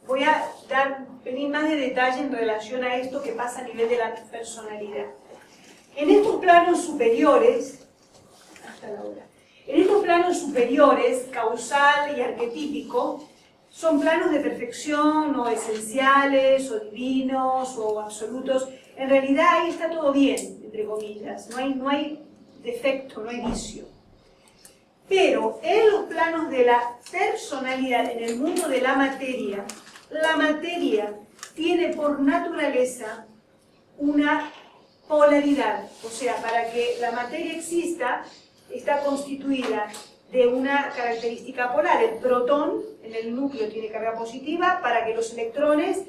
voy a pedir más de detalle en relación a esto que pasa a nivel de la personalidad. En estos planos superiores, causal y arquetípico, son planos de perfección o esenciales o divinos o absolutos. En realidad ahí está todo bien, entre comillas, no hay defecto, no hay vicio. Pero en los planos de la personalidad, en el mundo de la materia tiene por naturaleza una polaridad. O sea, para que la materia exista, está constituida de una característica polar. El protón en el núcleo tiene carga positiva para que los electrones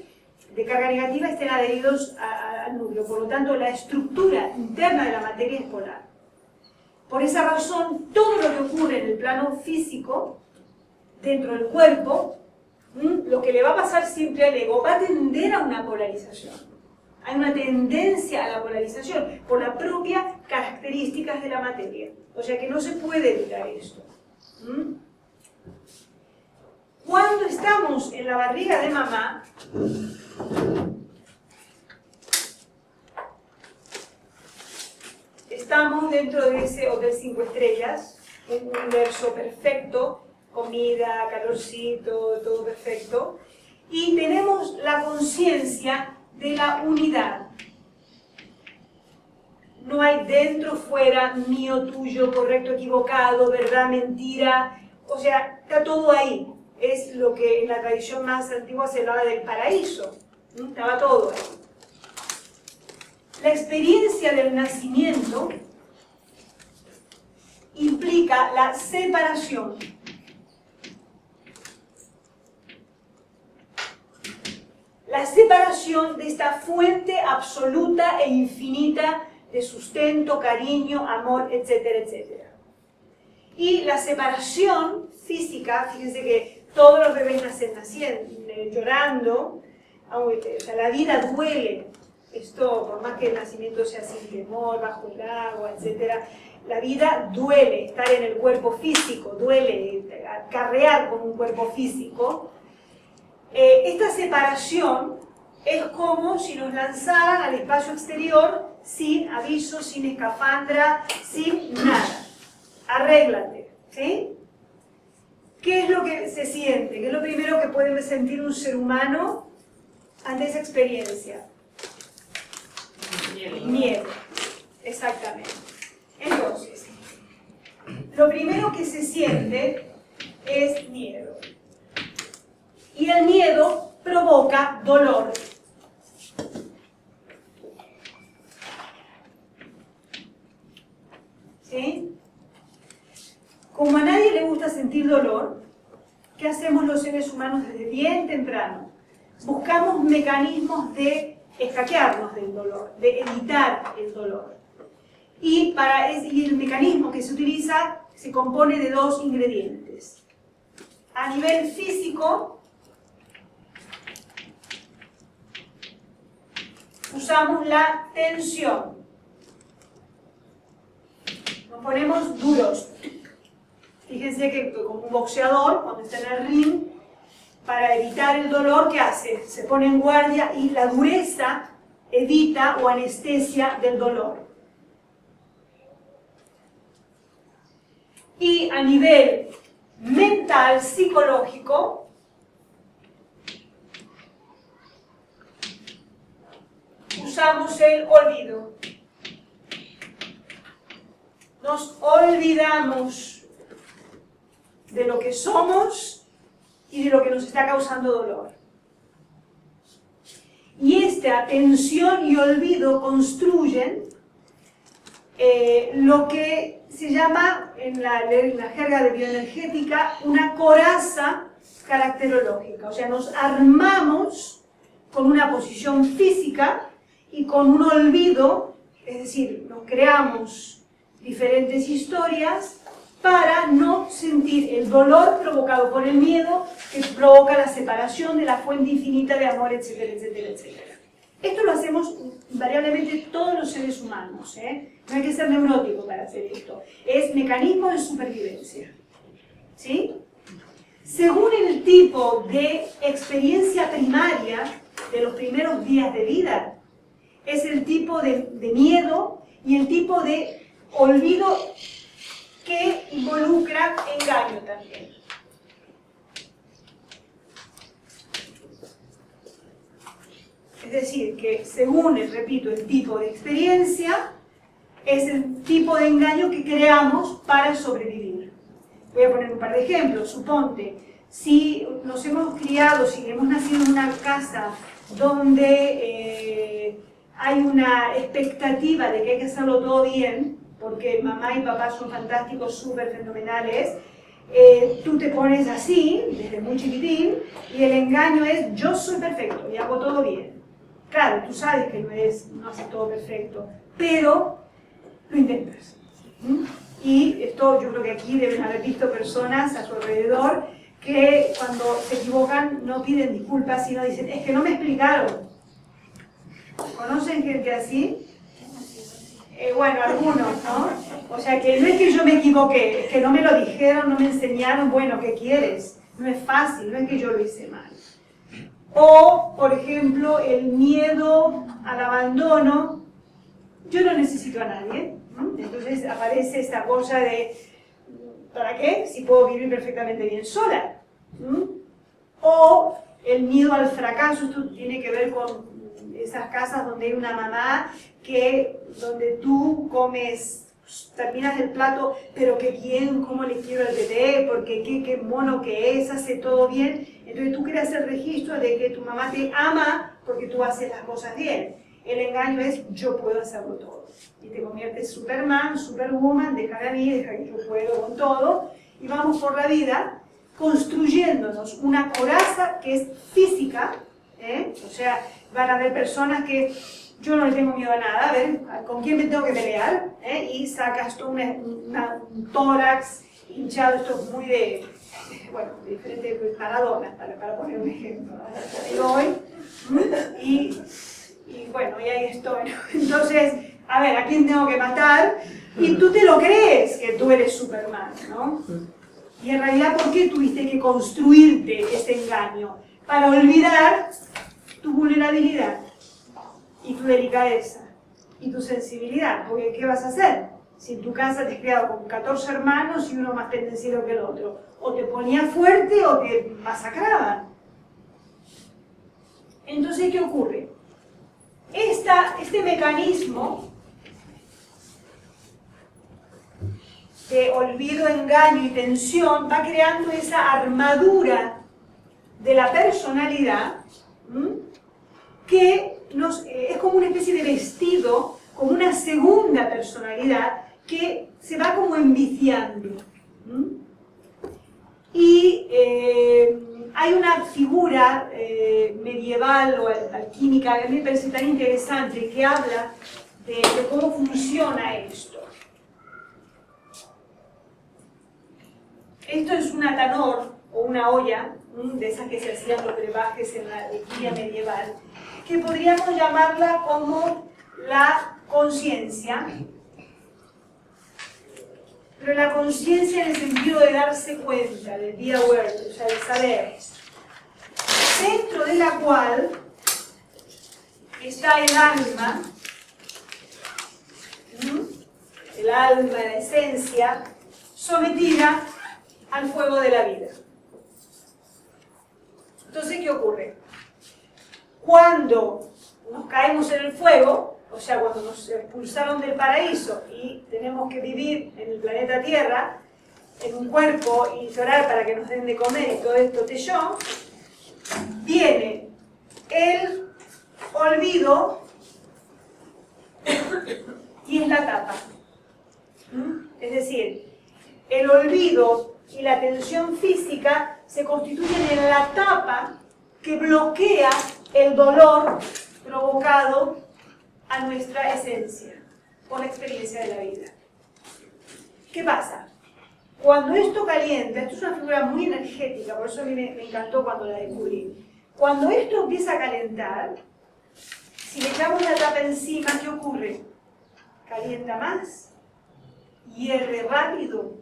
de carga negativa estén adheridos al núcleo. Por lo tanto, la estructura interna de la materia es polar. Por esa razón, todo lo que ocurre en el plano físico, dentro del cuerpo, lo que le va a pasar siempre al ego va a tender a una polarización. Hay una tendencia a la polarización por las propias características de la materia. O sea que no se puede evitar esto. Cuando estamos en la barriga de mamá, estamos dentro de ese hotel 5 estrellas, un universo perfecto, comida, calorcito, todo perfecto, y tenemos la conciencia de la unidad. No hay dentro, fuera, mío, tuyo, correcto, equivocado, verdad, mentira, o sea, está todo ahí. Es lo que en la tradición más antigua se hablaba del paraíso, estaba todo ahí. La experiencia del nacimiento implica la separación. La separación de esta fuente absoluta e infinita de sustento, cariño, amor, etcétera, etcétera. Y la separación física, fíjense que todos los bebés nacen llorando, o sea, la vida duele. Esto, por más que el nacimiento sea sin temor, bajo el agua, etc., la vida duele, estar en el cuerpo físico, duele, acarrear con un cuerpo físico. Esta separación es como si nos lanzaran al espacio exterior sin aviso, sin escafandra, sin nada. Arréglate, ¿sí? ¿Qué es lo que se siente? ¿Qué es lo primero que puede sentir un ser humano ante esa experiencia? Miedo, exactamente. Entonces, lo primero que se siente es miedo. Y el miedo provoca dolor. ¿Sí? Como a nadie le gusta sentir dolor, ¿qué hacemos los seres humanos desde bien temprano? Buscamos mecanismos de escaquearnos del dolor, de evitar el dolor. Y el mecanismo que se utiliza se compone de dos ingredientes. A nivel físico, usamos la tensión. Nos ponemos duros. Fíjense que como un boxeador, cuando está en el ring, para evitar el dolor, ¿qué hace? Se pone en guardia y la dureza evita o anestesia del dolor. Y a nivel mental, psicológico, usamos el olvido. Nos olvidamos de lo que somos y de lo que nos está causando dolor. Y esta atención y olvido construyen lo que se llama en la jerga de bioenergética una coraza caracterológica. O sea, nos armamos con una posición física y con un olvido, es decir, nos creamos diferentes historias para no sentir el dolor provocado por el miedo que provoca la separación de la fuente infinita de amor, etcétera, etcétera, etcétera. Esto lo hacemos invariablemente todos los seres humanos, ¿eh? No hay que ser neurótico para hacer esto. Es mecanismo de supervivencia, ¿sí? Según el tipo de experiencia primaria de los primeros días de vida, es el tipo de miedo y el tipo de olvido que involucra engaño también. Es decir, que según, repito, el tipo de experiencia, es el tipo de engaño que creamos para sobrevivir. Voy a poner un par de ejemplos. Suponte, si nos hemos criado, si hemos nacido en una casa donde hay una expectativa de que hay que hacerlo todo bien, porque mamá y papá son fantásticos, súper fenomenales, tú te pones así, desde muy chiquitín, y el engaño es yo soy perfecto y hago todo bien. Claro, tú sabes que no haces todo perfecto, pero lo intentas. Y esto yo creo que aquí deben haber visto personas a su alrededor que cuando se equivocan no piden disculpas, sino dicen, es que no me explicaron. ¿Conocen gente así? Bueno, algunos, ¿no? O sea, que no es que yo me equivoqué, es que no me lo dijeron, no me enseñaron, bueno, ¿qué quieres? No es fácil, no es que yo lo hice mal. O, por ejemplo, el miedo al abandono. Yo no necesito a nadie. Entonces aparece esta cosa de, ¿para qué? Si puedo vivir perfectamente bien sola. O el miedo al fracaso. Esto tiene que ver con esas casas donde hay una mamá donde tú comes, terminas el plato, pero qué bien, cómo le quiero al bebé, porque qué mono que es, hace todo bien. Entonces tú creas el registro de que tu mamá te ama porque tú haces las cosas bien. El engaño es yo puedo hacerlo todo. Y te conviertes Superman, Superwoman, déjame a mí, deja que yo puedo con todo. Y vamos por la vida construyéndonos una coraza que es física, o sea, van a haber personas que yo no le tengo miedo a nada, a ver, ¿con quién me tengo que pelear? Y sacas todo un tórax hinchado, esto es muy de, bueno, de diferentes Maradonas, para poner un ejemplo, ¿no? Hoy, y bueno, y ahí estoy, ¿no? Entonces, a ver, ¿a quién tengo que matar? Y tú te lo crees que tú eres Superman, ¿no? Y en realidad, ¿por qué tuviste que construirte ese engaño? Para olvidar tu vulnerabilidad y tu delicadeza y tu sensibilidad, porque ¿qué vas a hacer? Si en tu casa te has criado con 14 hermanos y uno más pendenciero que el otro, o te ponía fuerte o te masacraban. Entonces, ¿qué ocurre? Este mecanismo de olvido, engaño y tensión va creando esa armadura de la personalidad que es como una especie de vestido, como una segunda personalidad que se va como enviciando. Y hay una figura medieval o alquímica que a mí me parece tan interesante que habla de cómo funciona esto. Esto es un atanor o una olla, de esas que se hacían los brebajes en la alquimia medieval, que podríamos llamarla como la conciencia, pero la conciencia en el sentido de darse cuenta, de be aware, o sea, de saber, dentro de la cual está el alma, la esencia, sometida al fuego de la vida. Entonces, ¿qué ocurre? Cuando nos caemos en el fuego, o sea, cuando nos expulsaron del paraíso y tenemos que vivir en el planeta Tierra, en un cuerpo y llorar para que nos den de comer y todo esto yo, viene el olvido y es la tapa. Es decir, el olvido y la tensión física se constituyen en la tapa que bloquea el dolor provocado a nuestra esencia por la experiencia de la vida. ¿Qué pasa? Cuando esto calienta, esto es una figura muy energética, por eso a mí me encantó cuando la descubrí. Cuando esto empieza a calentar, si le echamos la tapa encima, ¿qué ocurre? Calienta más, hierve rápido,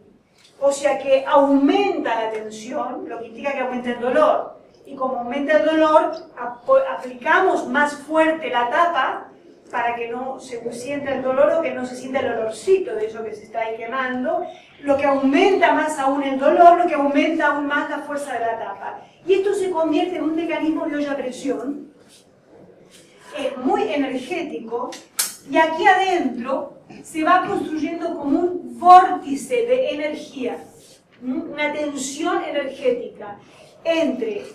o sea que aumenta la tensión, lo que implica que aumenta el dolor. Y como aumenta el dolor, aplicamos más fuerte la tapa para que no se sienta el dolor o que no se sienta el olorcito de eso que se está ahí quemando, lo que aumenta más aún el dolor, lo que aumenta aún más la fuerza de la tapa. Y esto se convierte en un mecanismo de olla a presión, es muy energético, y aquí adentro se va construyendo como un vórtice de energía, una tensión energética entre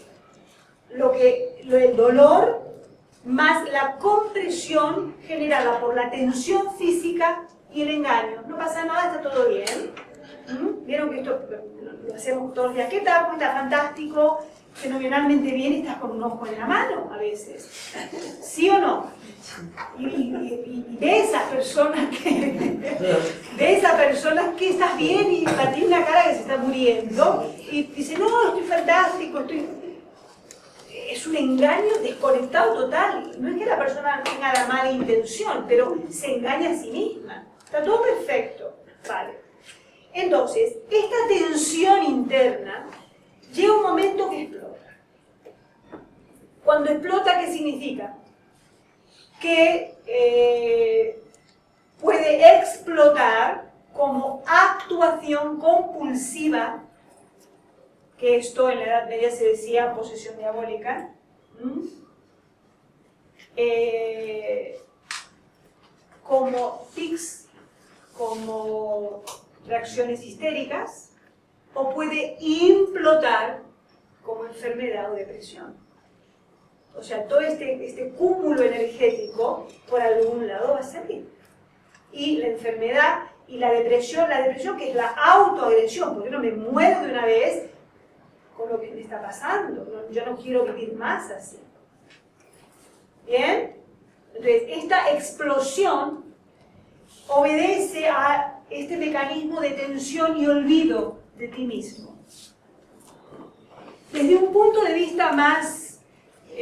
el dolor más la compresión generada por la tensión física y el engaño. No pasa nada, está todo bien. Vieron que esto lo hacemos todos los días. ¿Qué tal? Pues está fantástico, fenomenalmente bien, y estás con un ojo en la mano a veces. ¿Sí o no? Y de esas personas que estás bien y tiene una cara que se está muriendo y dice, no, estoy fantástico, es un engaño desconectado total. No es que la persona tenga la mala intención, pero se engaña a sí misma. Está todo perfecto. Vale. Entonces, esta tensión interna llega un momento que explota. Cuando explota, ¿qué significa? Que puede explotar como actuación compulsiva, que esto en la Edad Media se decía posesión diabólica, como tics, como reacciones histéricas, o puede implotar como enfermedad o depresión. O sea, todo este cúmulo energético por algún lado va a salir. Y la enfermedad y la depresión que es la autoagresión, porque no me muero de una vez con lo que me está pasando, yo no quiero vivir más así. ¿Bien? Entonces, esta explosión obedece a este mecanismo de tensión y olvido de ti mismo. Desde un punto de vista más,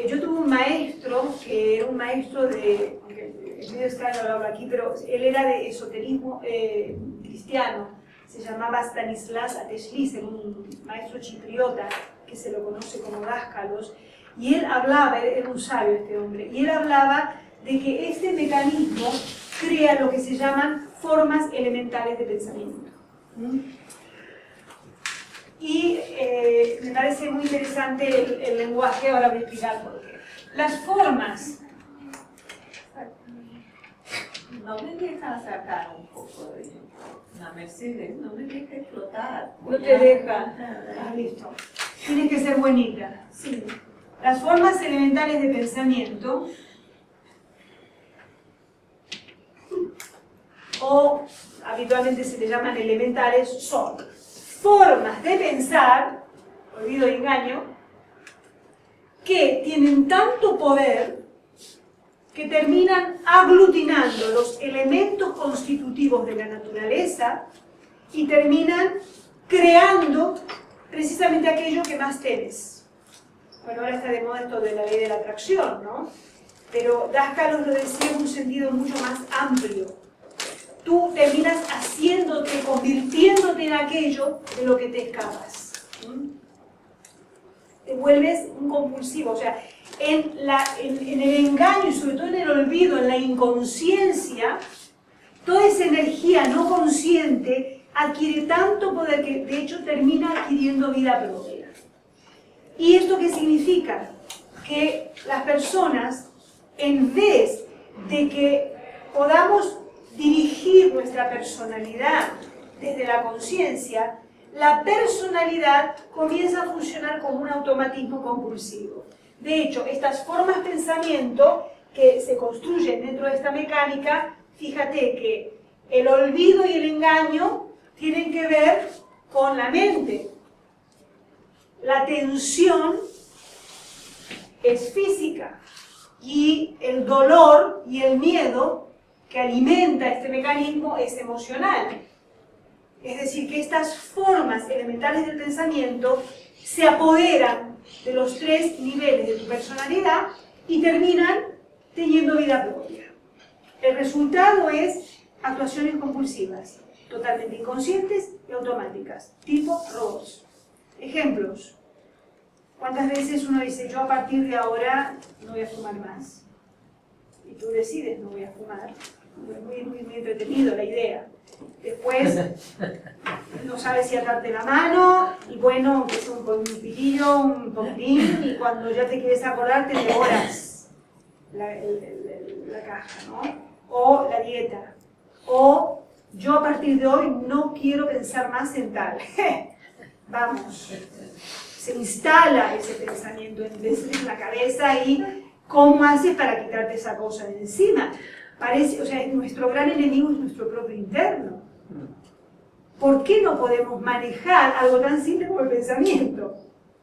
yo tuve un maestro que era un maestro de, es medio extraño hablarlo aquí, pero él era de esoterismo cristiano, se llamaba Stanislas Ateşlis, era un maestro chipriota que se lo conoce como Dáskalos, y él hablaba, era un sabio este hombre, y él hablaba de que este mecanismo crea lo que se llaman formas elementales de pensamiento. Y me parece muy interesante el lenguaje, ahora voy a explicar por qué. Las formas... No me deja sacar un poco de la Mercedes, no me deja explotar. No te deja. Ah, listo. Tienes que ser buenita. Sí. Las formas elementales de pensamiento, o habitualmente se le llaman elementales, son formas de pensar, olvido y engaño, que tienen tanto poder que terminan aglutinando los elementos constitutivos de la naturaleza y terminan creando precisamente aquello que más temes. Bueno, ahora está de moda esto de la ley de la atracción, ¿no? Pero Dáskalos lo decía en un sentido mucho más amplio. tú terminas haciéndote, convirtiéndote en aquello de lo que te escapas. Te vuelves un compulsivo, o sea, en el engaño y sobre todo en el olvido, en la inconsciencia, toda esa energía no consciente adquiere tanto poder que de hecho termina adquiriendo vida propia. ¿Y esto qué significa? Que las personas, en vez de que podamos dirigir nuestra personalidad desde la conciencia, la personalidad comienza a funcionar como un automatismo compulsivo. De hecho, estas formas de pensamiento que se construyen dentro de esta mecánica, fíjate que el olvido y el engaño tienen que ver con la mente. La tensión es física y el dolor y el miedo que alimenta este mecanismo es emocional. Es decir, que estas formas elementales del pensamiento se apoderan de los tres niveles de tu personalidad y terminan teniendo vida propia. El resultado es actuaciones compulsivas, totalmente inconscientes y automáticas, tipo robots. Ejemplos. ¿Cuántas veces uno dice, yo a partir de ahora no voy a fumar más? Y tú decides, no voy a fumar. Es muy entretenido la idea. Después no sabes si atarte la mano, y bueno, que es un pitillo, un poquitín, y cuando ya te quieres acordar te devoras la caja, ¿no? O la dieta. O yo a partir de hoy no quiero pensar más en tal. Vamos. Se instala ese pensamiento en la cabeza y ¿cómo haces para quitarte esa cosa de encima? Parece, o sea, nuestro gran enemigo es nuestro propio interno. ¿Por qué no podemos manejar algo tan simple como el pensamiento?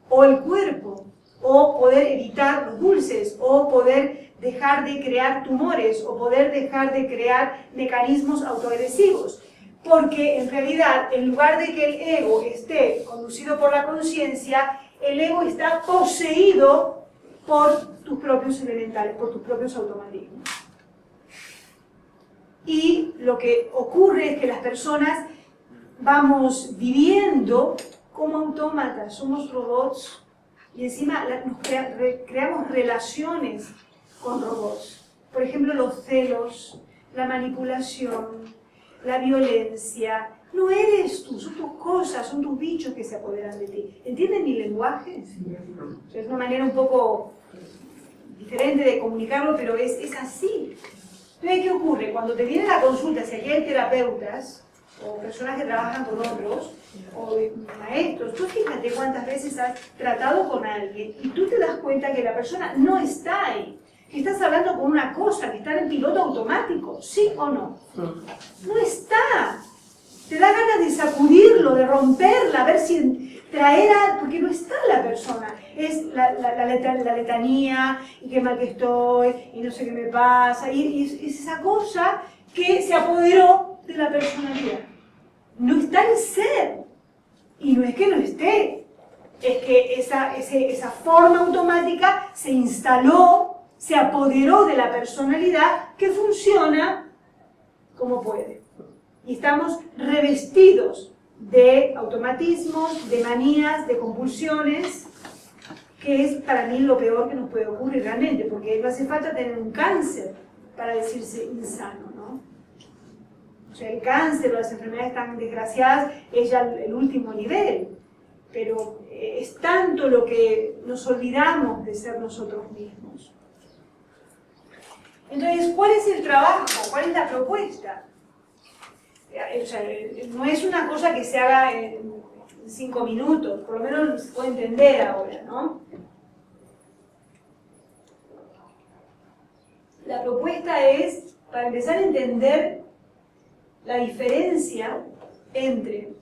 O el cuerpo, o poder evitar los dulces, o poder dejar de crear tumores, o poder dejar de crear mecanismos autoagresivos. Porque en realidad, en lugar de que el ego esté conducido por la conciencia, el ego está poseído por tus propios elementales, por tus propios automatismos. Y lo que ocurre es que las personas vamos viviendo como autómatas, somos robots, y encima creamos relaciones con robots. Por ejemplo, los celos, la manipulación, la violencia. No eres tú, son tus cosas, son tus bichos que se apoderan de ti. ¿Entienden mi lenguaje? O sea, es una manera un poco diferente de comunicarlo, pero es así. Entonces, ¿qué ocurre? Cuando te viene la consulta, si aquí hay terapeutas, o personas que trabajan con otros, o maestros, tú fíjate cuántas veces has tratado con alguien y tú te das cuenta que la persona no está ahí, que estás hablando con una cosa, que está en piloto automático, ¿sí o no? No está. Te da ganas de sacudirlo, de romperla, a ver si traer a... porque no está la persona. Es la letanía, y qué mal que estoy, y no sé qué me pasa, y es esa cosa que se apoderó de la personalidad. No está el ser. Y no es que no esté, es que esa forma automática se instaló, se apoderó de la personalidad que funciona como puede. Y estamos revestidos de automatismos, de manías, de compulsiones, que es para mí lo peor que nos puede ocurrir realmente, porque no hace falta tener un cáncer para decirse insano, ¿no? O sea, el cáncer o las enfermedades tan desgraciadas es ya el último nivel, pero es tanto lo que nos olvidamos de ser nosotros mismos. Entonces, ¿cuál es el trabajo? ¿Cuál es la propuesta? O sea, no es una cosa que se haga en 5 minutos, por lo menos se puede entender ahora, ¿no? La propuesta es, para empezar a entender la diferencia entre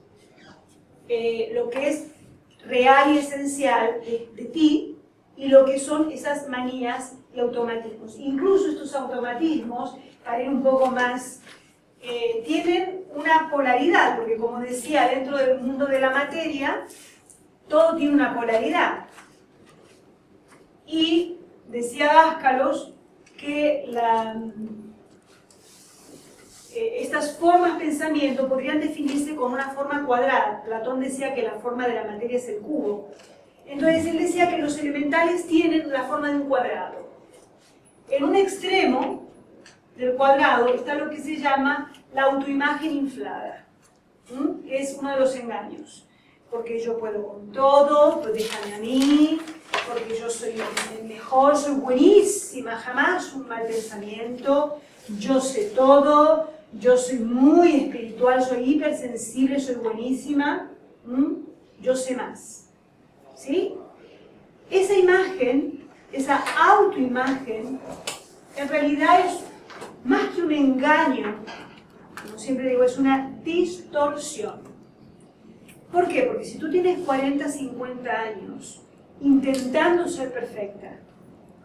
lo que es real y esencial de ti y lo que son esas manías y automatismos. Incluso estos automatismos, para ir un poco más, tienen una polaridad, porque como decía, dentro del mundo de la materia, todo tiene una polaridad. Y decía Dáskalos que estas formas pensamiento podrían definirse como una forma cuadrada. Platón decía que la forma de la materia es el cubo. Entonces él decía que los elementales tienen la forma de un cuadrado. En un extremo del cuadrado está lo que se llama la autoimagen inflada, que es uno de los engaños. Porque yo puedo con todo, pues déjame a mí, porque yo soy el mejor, soy buenísima, jamás un mal pensamiento, yo sé todo, yo soy muy espiritual, soy hipersensible, soy buenísima, yo sé más. ¿Sí? Esa imagen, esa autoimagen, en realidad es más que un engaño, como siempre digo, es una distorsión. ¿Por qué? Porque si tú tienes 40, 50 años intentando ser perfecta,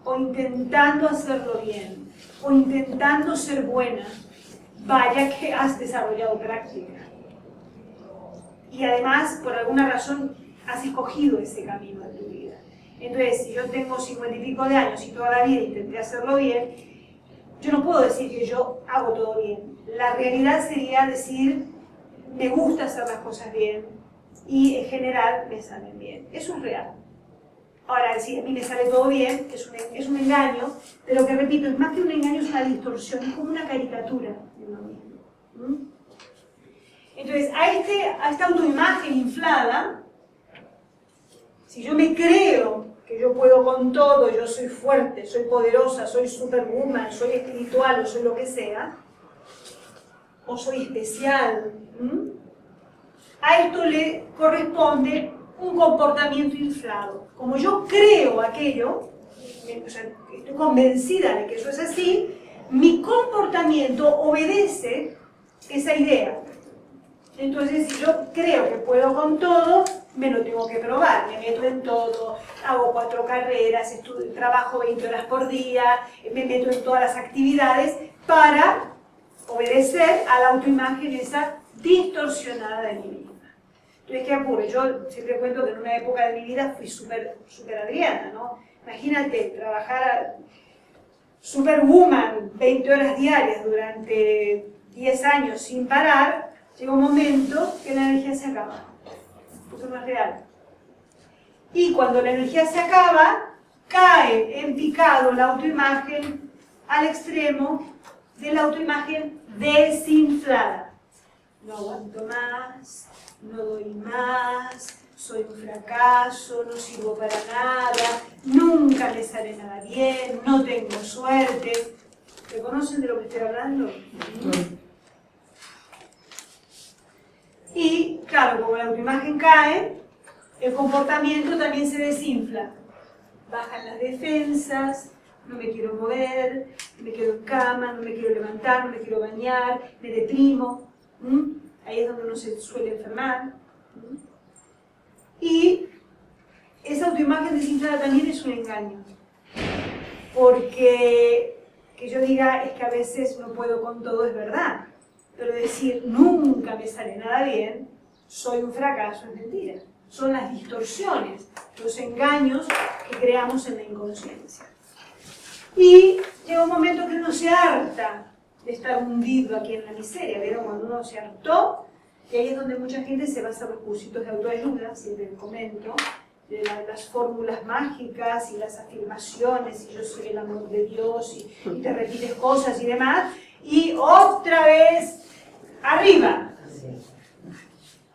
o intentando hacerlo bien, o intentando ser buena, vaya que has desarrollado práctica. Y además, por alguna razón, has escogido ese camino en tu vida. Entonces, si yo tengo 50 y pico de años y toda la vida intenté hacerlo bien, yo no puedo decir que yo hago todo bien. La realidad sería decir, me gusta hacer las cosas bien y en general me salen bien. Eso es real. Ahora, decir, a mí me sale todo bien, es un engaño, pero que repito, es más que un engaño, es una distorsión, es como una caricatura de uno mismo. Entonces, a esta autoimagen inflada, si yo me creo que yo puedo con todo, yo soy fuerte, soy poderosa, soy superwoman, soy espiritual o soy lo que sea, o soy especial, a esto le corresponde un comportamiento inflado. Como yo creo aquello, o sea, estoy convencida de que eso es así, mi comportamiento obedece esa idea. Entonces, si yo creo que puedo con todo, me lo tengo que probar, me meto en todo, hago 4 carreras, trabajo 20 horas por día, me meto en todas las actividades para obedecer a la autoimagen esa distorsionada de mí misma. Entonces, ¿qué ocurre? Yo siempre cuento que en una época de mi vida fui súper Adriana, ¿no? Imagínate, trabajar superwoman 20 horas diarias durante 10 años sin parar, llega un momento que la energía se acaba, porque no es real. Y cuando la energía se acaba, cae en picado la autoimagen al extremo de la autoimagen desinflada. No aguanto más, no doy más, soy un fracaso, no sirvo para nada, nunca me sale nada bien, no tengo suerte. ¿Reconocen de lo que estoy hablando? Y, claro, como la autoimagen cae, el comportamiento también se desinfla. Bajan las defensas, no me quiero mover, me quedo en cama, no me quiero levantar, no me quiero bañar, me deprimo. Ahí es donde uno se suele enfermar. Y esa autoimagen desinflada también es un engaño. Porque que yo diga es que a veces no puedo con todo es verdad. Pero decir nunca me sale nada bien, soy un fracaso, es mentira. Son las distorsiones, los engaños que creamos en la inconsciencia. Y llega un momento que uno se harta de estar hundido aquí en la miseria. ¿Vieron? Cuando uno se hartó, y ahí es donde mucha gente se va a hacer los cursitos de autoayuda, siempre les comento, de las fórmulas mágicas y las afirmaciones, y yo soy el amor de Dios, y te repites cosas y demás, y otra vez arriba,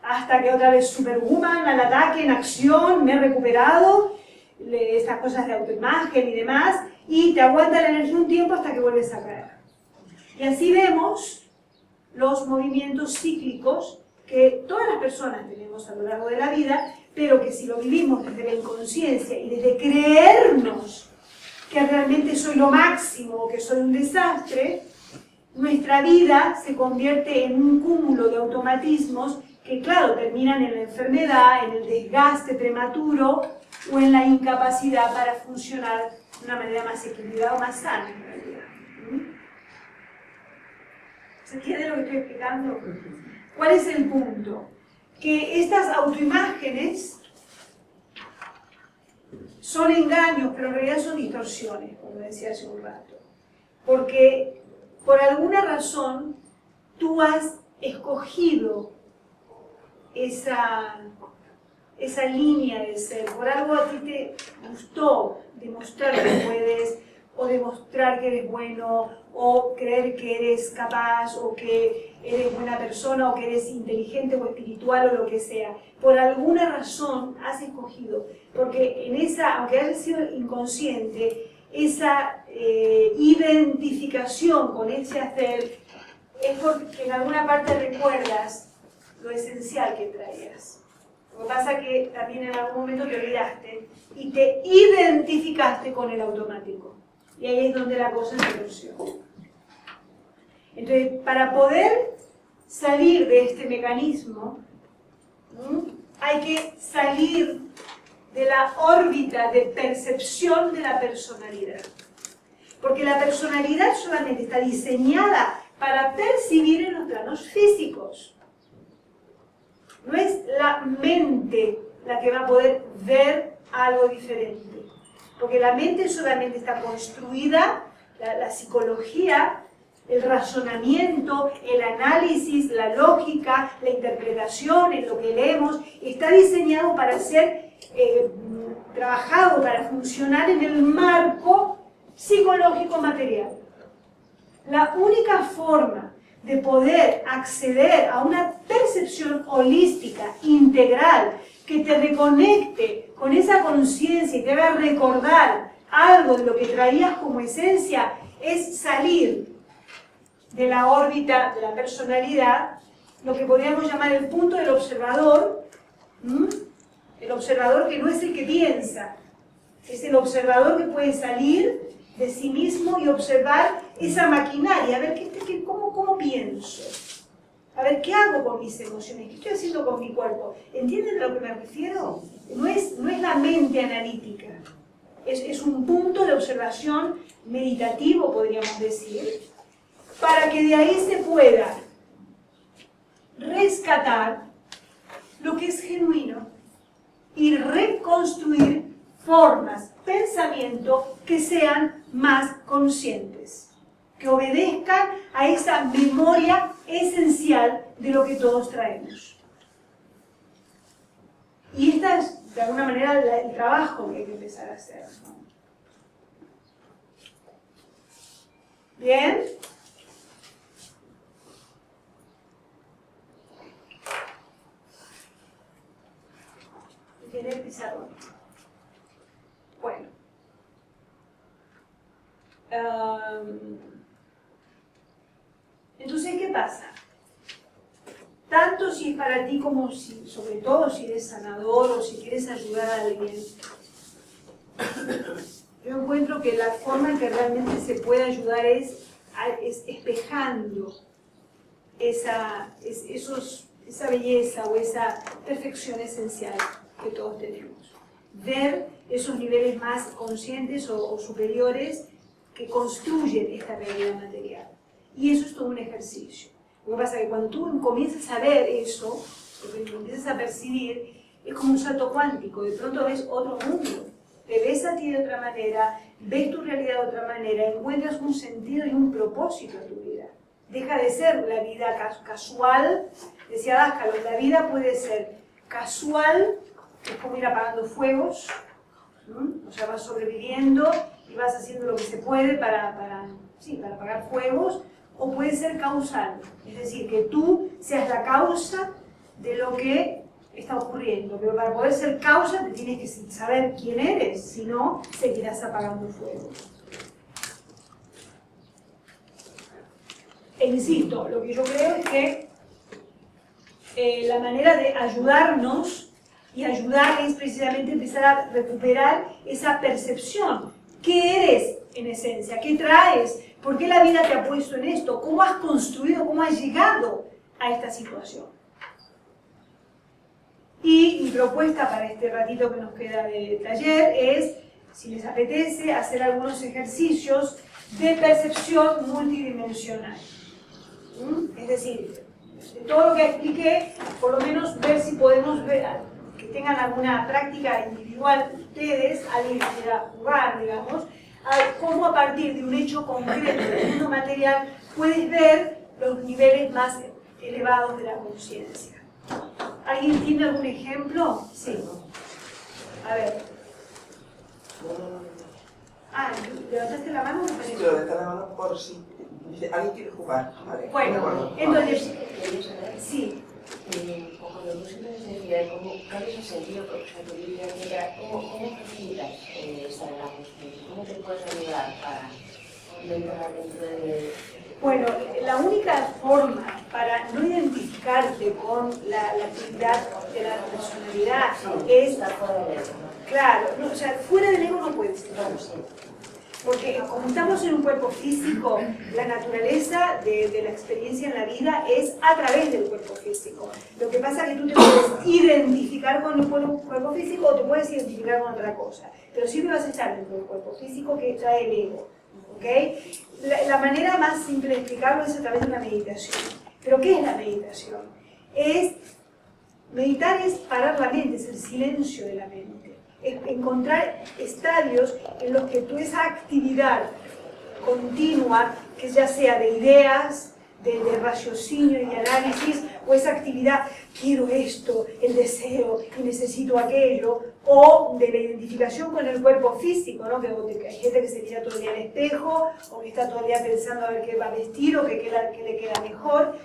hasta que otra vez superwoman, al ataque, en acción, me he recuperado, estas cosas de autoimagen y demás, y te aguanta la energía un tiempo hasta que vuelves a caer. Y así vemos los movimientos cíclicos que todas las personas tenemos a lo largo de la vida, pero que si lo vivimos desde la inconsciencia y desde creernos que realmente soy lo máximo, que soy un desastre, nuestra vida se convierte en un cúmulo de automatismos que, claro, terminan en la enfermedad, en el desgaste prematuro o en la incapacidad para funcionar de una manera más equilibrada o más sana, en realidad. ¿Se entiende lo que estoy explicando? ¿Cuál es el punto? Que estas autoimágenes son engaños, pero en realidad son distorsiones, como decía hace un rato. Porque por alguna razón tú has escogido esa línea de ser. Por algo a ti te gustó demostrar que puedes, o demostrar que eres bueno, o creer que eres capaz, o que eres buena persona, o que eres inteligente o espiritual, o lo que sea. Por alguna razón has escogido, porque en esa, aunque hayas sido inconsciente, esa identificación con ese hacer es porque en alguna parte recuerdas lo esencial que traías. Lo que pasa es que también en algún momento te olvidaste y te identificaste con el automático. Y ahí es donde la cosa se torció. Entonces, para poder salir de este mecanismo, hay que salir de la órbita de percepción de la personalidad. Porque la personalidad solamente está diseñada para percibir en los planos físicos. No es la mente la que va a poder ver algo diferente. Porque la mente solamente está construida, la psicología, el razonamiento, el análisis, la lógica, la interpretación, en lo que leemos, está diseñado para ser trabajado, para funcionar en el marco psicológico material. La única forma de poder acceder a una percepción holística, integral, que te reconecte con esa conciencia y te haga recordar algo de lo que traías como esencia, es salir de la órbita de la personalidad, lo que podríamos llamar el punto del observador, el observador que no es el que piensa, es el observador que puede salir de sí mismo y observar esa maquinaria, a ver cómo pienso, a ver qué hago con mis emociones, qué estoy haciendo con mi cuerpo. ¿Entienden a lo que me refiero? No es la mente analítica, es un punto de observación meditativo, podríamos decir, para que de ahí se pueda rescatar lo que es genuino y reconstruir formas, pensamiento que sean más conscientes, que obedezcan a esa memoria esencial de lo que todos traemos. Y esta es, de alguna manera, el trabajo que hay que empezar a hacer, ¿no? ¿Bien? ¿Tiene el pizarrón? Bueno. Entonces, ¿qué pasa? Tanto si es para ti como si, sobre todo si eres sanador o si quieres ayudar a alguien, yo encuentro que la forma en que realmente se puede ayudar es espejando esa belleza o esa perfección esencial que todos tenemos. Ver esos niveles más conscientes o superiores que construyen esta realidad material. Y eso es todo un ejercicio. Lo que pasa es que cuando tú comienzas a ver eso, lo empiezas a percibir, es como un salto cuántico. De pronto ves otro mundo. Te ves a ti de otra manera, ves tu realidad de otra manera, encuentras un sentido y un propósito en tu vida. Deja de ser la vida casual. Decía Dáskalo, la vida puede ser casual, que es como ir apagando fuegos, o sea, vas sobreviviendo y vas haciendo lo que se puede para apagar fuegos, o puede ser causal, es decir, que tú seas la causa de lo que está ocurriendo, pero para poder ser causa te tienes que saber quién eres, si no, seguirás apagando fuegos. E insisto, lo que yo creo es que la manera de ayudarnos y ayudar es precisamente empezar a recuperar esa percepción. ¿Qué eres en esencia? ¿Qué traes? ¿Por qué la vida te ha puesto en esto? ¿Cómo has construido? ¿Cómo has llegado a esta situación? Y mi propuesta para este ratito que nos queda de taller es, si les apetece, hacer algunos ejercicios de percepción multidimensional. Es decir, de todo lo que expliqué, por lo menos ver si podemos ver, que tengan alguna práctica individual ustedes, alguien que quiera jugar, digamos, a cómo a partir de un hecho concreto del mundo material puedes ver los niveles más elevados de la conciencia. ¿Alguien tiene algún ejemplo? Sí. A ver. Ah, ¿levantaste la mano? Sí, pero levanté la mano por si alguien quiere jugar. Vale. Bueno, entonces, sí. Un poco de música es decir, ¿cuál es el sentido? O sea, tu vida entera, ¿cómo facilitas estar en la conciencia? ¿Cómo te puedes ayudar para entrar dentro de...? Bueno, la única forma para no identificarte con la actividad de la personalidad es... Estar fuera del ego, ¿no? Claro, no, o sea, fuera del ego no puedes estar. Porque como estamos en un cuerpo físico, la naturaleza de la experiencia en la vida es a través del cuerpo físico. Lo que pasa es que tú te puedes identificar con el cuerpo físico o te puedes identificar con otra cosa. Pero siempre vas a estar dentro del cuerpo físico que trae el ego. ¿Okay? La manera más simple de explicarlo es a través de una meditación. ¿Pero qué es la meditación? Meditar es parar la mente, es el silencio de la mente. Es encontrar estadios en los que tú esa actividad continua, que ya sea de ideas, de raciocinio y de análisis, o esa actividad, quiero esto, el deseo y necesito aquello, o de la identificación con el cuerpo físico, ¿no? Que hay gente que se mira todo el día al espejo, o que está todo el día pensando a ver qué va a vestir, o qué le queda mejor.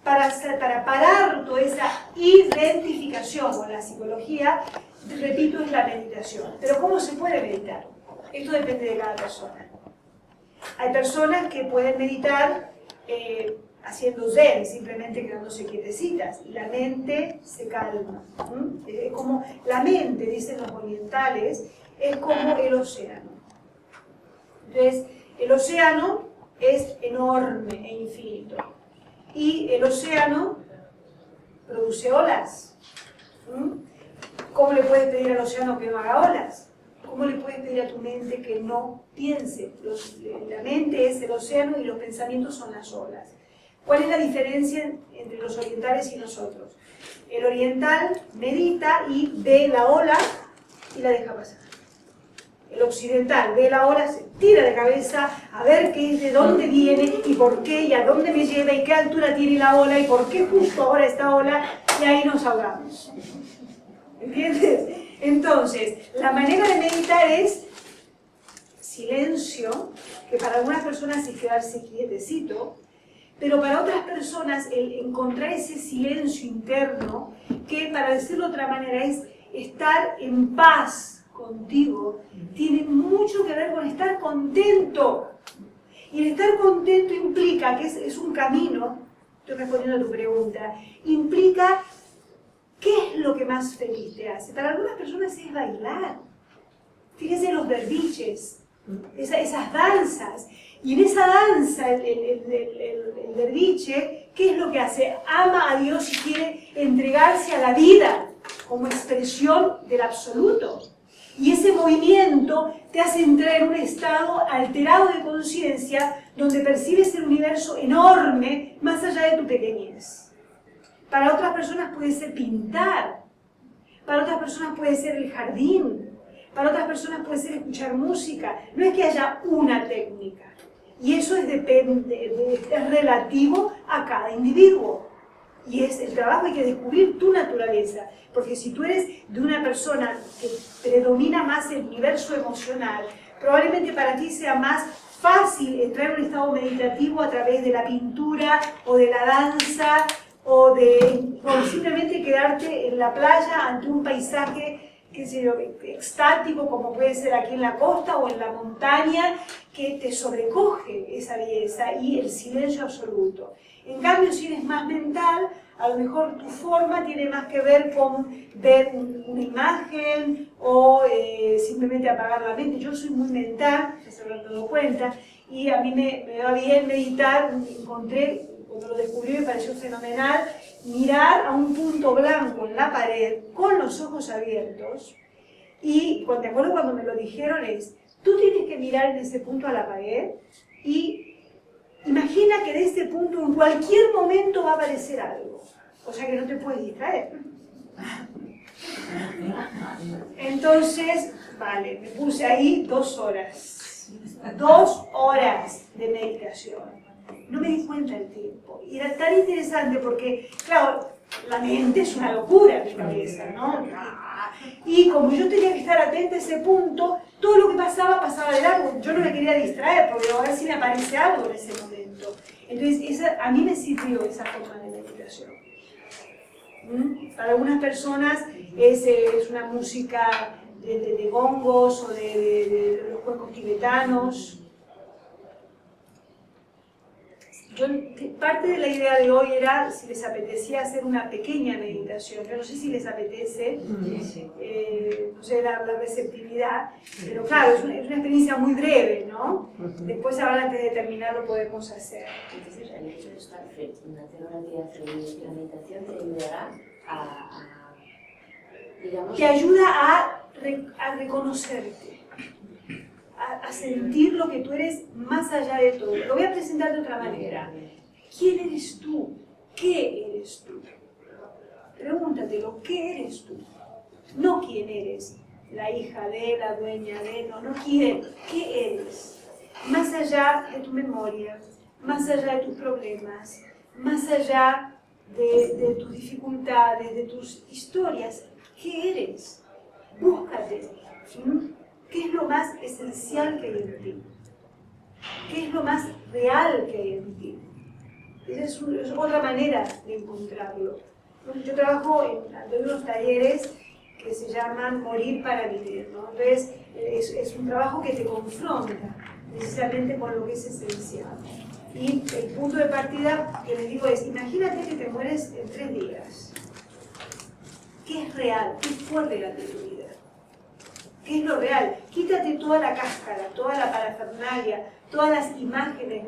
Para parar toda esa identificación con la psicología, repito, es la meditación. Pero ¿cómo se puede meditar? Esto depende de cada persona. Hay personas que pueden meditar haciendo zen, simplemente quedándose quietecitas, y la mente se calma. Es como la mente, dicen los orientales, es como el océano. Entonces, el océano es enorme e infinito. Y el océano produce olas. ¿Cómo le puedes pedir al océano que no haga olas? ¿Cómo le puedes pedir a tu mente que no piense? La mente es el océano y los pensamientos son las olas. ¿Cuál es la diferencia entre los orientales y nosotros? El oriental medita y ve la ola y la deja pasar. El occidental ve la ola, se tira de cabeza a ver qué es, de dónde viene y por qué y a dónde me lleva y qué altura tiene la ola y por qué justo ahora esta ola, y ahí nos ahogamos. ¿Entiendes? Entonces, la manera de meditar es silencio, que para algunas personas es quedarse quietecito, pero para otras personas el encontrar ese silencio interno, que para decirlo de otra manera es estar en paz contigo, tiene mucho que ver con estar contento. Y el estar contento implica, que es un camino, estoy respondiendo a tu pregunta, implica qué es lo que más feliz te hace. Para algunas personas es bailar. Fíjense en los derviches, esas danzas. Y en esa danza, el derviche, ¿qué es lo que hace? Ama a Dios y quiere entregarse a la vida como expresión del absoluto. Y ese movimiento te hace entrar en un estado alterado de conciencia donde percibes el universo enorme más allá de tu pequeñez. Para otras personas puede ser pintar, para otras personas puede ser el jardín, para otras personas puede ser escuchar música. No es que haya una técnica. Y eso es relativo a cada individuo. Y es el trabajo, hay que descubrir tu naturaleza. Porque si tú eres de una persona que predomina más el universo emocional, probablemente para ti sea más fácil entrar en un estado meditativo a través de la pintura o de la danza o simplemente quedarte en la playa ante un paisaje, qué sé yo, extático, como puede ser aquí en la costa o en la montaña, que te sobrecoge esa belleza y el silencio absoluto. En cambio, si eres más mental, a lo mejor tu forma tiene más que ver con ver una imagen o simplemente apagar la mente. Yo soy muy mental, ya se habrán dado cuenta, y a mí me va bien meditar. Encontré, cuando lo descubrí me pareció fenomenal, mirar a un punto blanco en la pared con los ojos abiertos. Y te acuerdo cuando me lo dijeron tú tienes que mirar en ese punto a la pared y imagina que de ese punto en cualquier momento va a aparecer algo. O sea que no te puedes distraer. Entonces, vale, me puse ahí 2 horas. 2 horas de meditación. No me di cuenta del tiempo. Y era tan interesante porque, claro, la mente es una locura en mi cabeza, ¿no? Y como yo tenía que estar atenta a ese punto, todo lo que pasaba de largo. Yo no me quería distraer porque a ver si me aparece algo en ese momento. Entonces, a mí me sirvió esa forma de meditación. Para algunas personas es una música de gongos o de los cuencos tibetanos. Parte de la idea de hoy era si les apetecía hacer una pequeña meditación. Yo no sé si les apetece, no sé la receptividad, pero claro, es una experiencia muy breve, ¿no? Después ahora antes de terminar lo podemos hacer. Entonces, el hecho de estar frente a una actividad, la meditación te ayudará digamos... Te ayuda a reconocerte, a sentir lo que tú eres más allá de todo. Lo voy a presentar de otra manera. ¿Quién eres tú? ¿Qué eres tú? Pregúntatelo, ¿qué eres tú? No quién eres, la hija de, la dueña de, no quién, ¿qué eres? Más allá de tu memoria, más allá de tus problemas, más allá de tus dificultades, de tus historias, ¿qué eres? Búscate. ¿Qué es lo más esencial que hay en ti? ¿Qué es lo más real que hay en ti? Esa es otra manera de encontrarlo. Yo trabajo en unos talleres que se llaman Morir para Vivir, ¿no? Entonces, es un trabajo que te confronta precisamente con lo que es esencial. Y el punto de partida que les digo es, imagínate que te mueres en 3 días. ¿Qué es real? ¿Qué fue real de tu vida? ¿Qué es lo real? Quítate toda la cáscara, toda la parafernalia, todas las imágenes,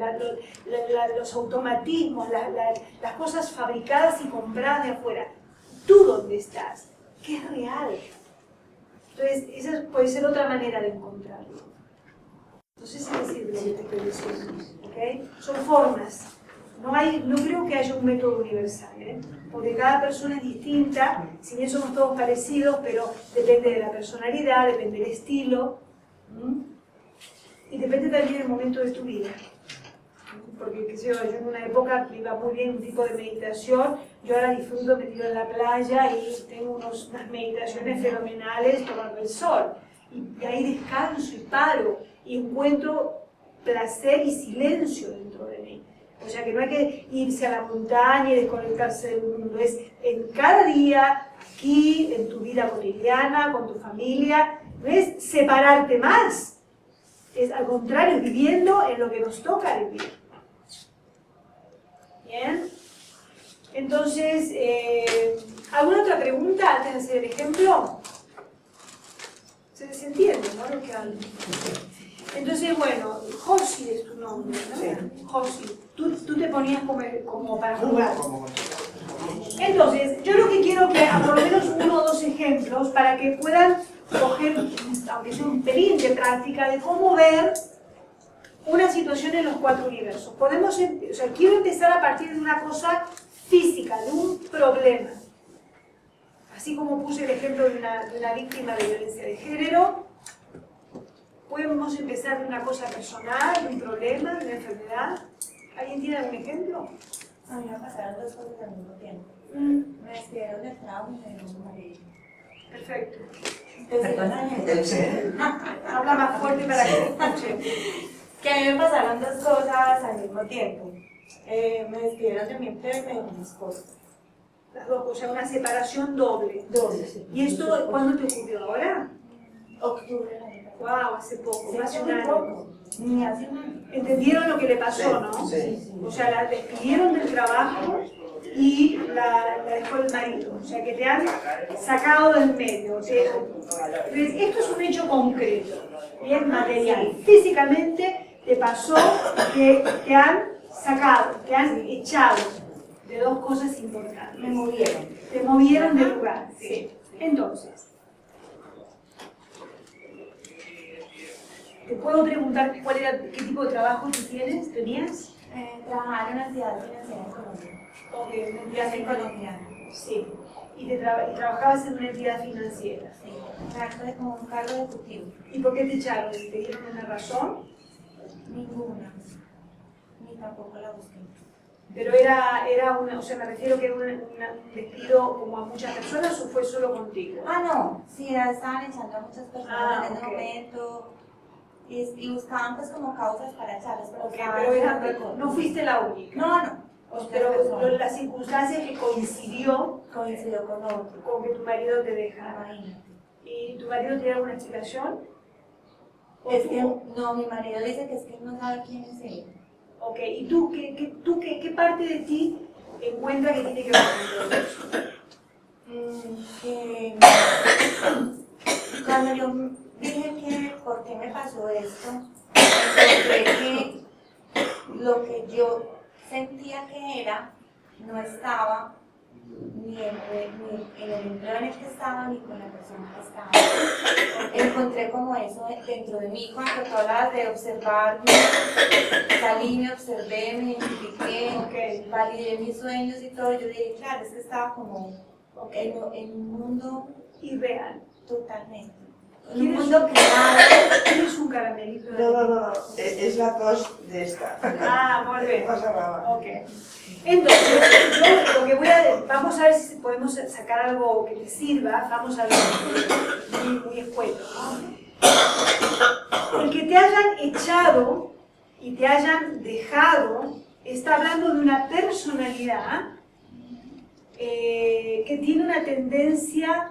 los automatismos, las cosas fabricadas y compradas de afuera. ¿Tú dónde estás? ¿Qué es real? Entonces, esa puede ser otra manera de encontrarlo. No sé si me sirve lo que te estoy diciendo, ¿okay? Son formas. No creo que haya un método universal, porque cada persona es distinta, si bien somos todos parecidos, pero depende de la personalidad, depende del estilo, y depende también del momento de tu vida. Porque, qué sé yo en una época me iba muy bien un tipo de meditación, yo ahora disfruto metido en la playa y tengo unas meditaciones fenomenales tomando el sol. Y ahí descanso y paro y encuentro placer y silencio dentro de mí. O sea que no hay que irse a la montaña y desconectarse del mundo, es en cada día, aquí, en tu vida cotidiana, con tu familia, no es separarte más, es al contrario, viviendo en lo que nos toca vivir. Bien, entonces, ¿alguna otra pregunta antes de hacer el ejemplo? Se entiende, ¿no? Lo que hablo. Entonces, bueno, Josi es tu nombre, ¿no? Sí. Josi. Tú te ponías como para jugar. Entonces, yo lo que quiero que por lo menos 1 o 2 ejemplos para que puedan coger, aunque sea un pelín de práctica, de cómo ver una situación en los 4 universos. Quiero empezar a partir de una cosa física, de un problema. Así como puse el ejemplo de una víctima de violencia de género, podemos empezar de una cosa personal, de un problema, de una enfermedad. ¿Alguien tiene algún ejemplo? A mí me pasaron 2 cosas al mismo tiempo. Me despidieron del trabajo y me dieron un marido. Perfecto. Habla más fuerte para que se escuche. Que a mí me pasaron 2 cosas al mismo tiempo. Me despidieron de mi empleo y me dieron mi esposo. Las 2 cosas, una separación doble. Doble, sí. ¿Y esto cuándo te ocurrió? ¿Ahora? Octubre del año pasado. Wow, hace poco, Sí, hace hace un muy año. poco. Ni hace un año. ¿Entendieron lo que le pasó, no? Sí. O sea, la despidieron del trabajo y la dejó el marido. O sea, que te han sacado del medio. Entonces, esto es un hecho concreto, bien material. Físicamente te pasó que te han sacado, te han echado de 2 cosas importantes. Me movieron. Te movieron del lugar. Sí. Entonces, ¿te puedo preguntar qué tipo de trabajo tú tenías? Trabajaba en una entidad financiera en Colombia. Ok, una entidad En Colombia. Sí. Y trabajabas en una entidad financiera. Sí. Como un cargo ejecutivo. ¿Y por qué te echaron? ¿Te dieron una razón? Ninguna. Mi tampoco la busqué. Pero era una, o sea, me refiero que era un despido como a muchas personas o fue solo contigo. Ah, no, sí, ya estaban echando a muchas personas en ese ok. momento y buscaban pues como causas para echarles, pero, Ok, estaban pero echando no fuiste la única. No, Pero personas. las circunstancias que coincidió Coincidió con otro. con que tu marido te dejara. Imagínate. ¿Y tu marido tiene alguna explicación? Es que, no, mi marido dice que es que él no sabe quién es él. Ok, ¿y tú qué parte de ti encuentras que tiene que ver con todo eso? Que cuando yo dije que por qué me pasó esto, encontré que lo que yo sentía que era no estaba ni en el empleo en el que estaba ni con la persona que estaba. Encontré como eso dentro de mí cuando tú hablas de observarme, salí, me observé, me identifiqué, validé mis sueños y todo. Yo dije, claro, es que estaba como en un mundo Irreal. totalmente. En un mundo creado. ¿Tienes un caramelito? No. Es la tos de esta. Ah, muy bien. Pasa nada. Ok. Entonces, yo lo que vamos a ver si podemos sacar algo que te sirva. Vamos a ver muy escueto, ¿no? El que te hayan echado y te hayan dejado está hablando de una personalidad que tiene una tendencia,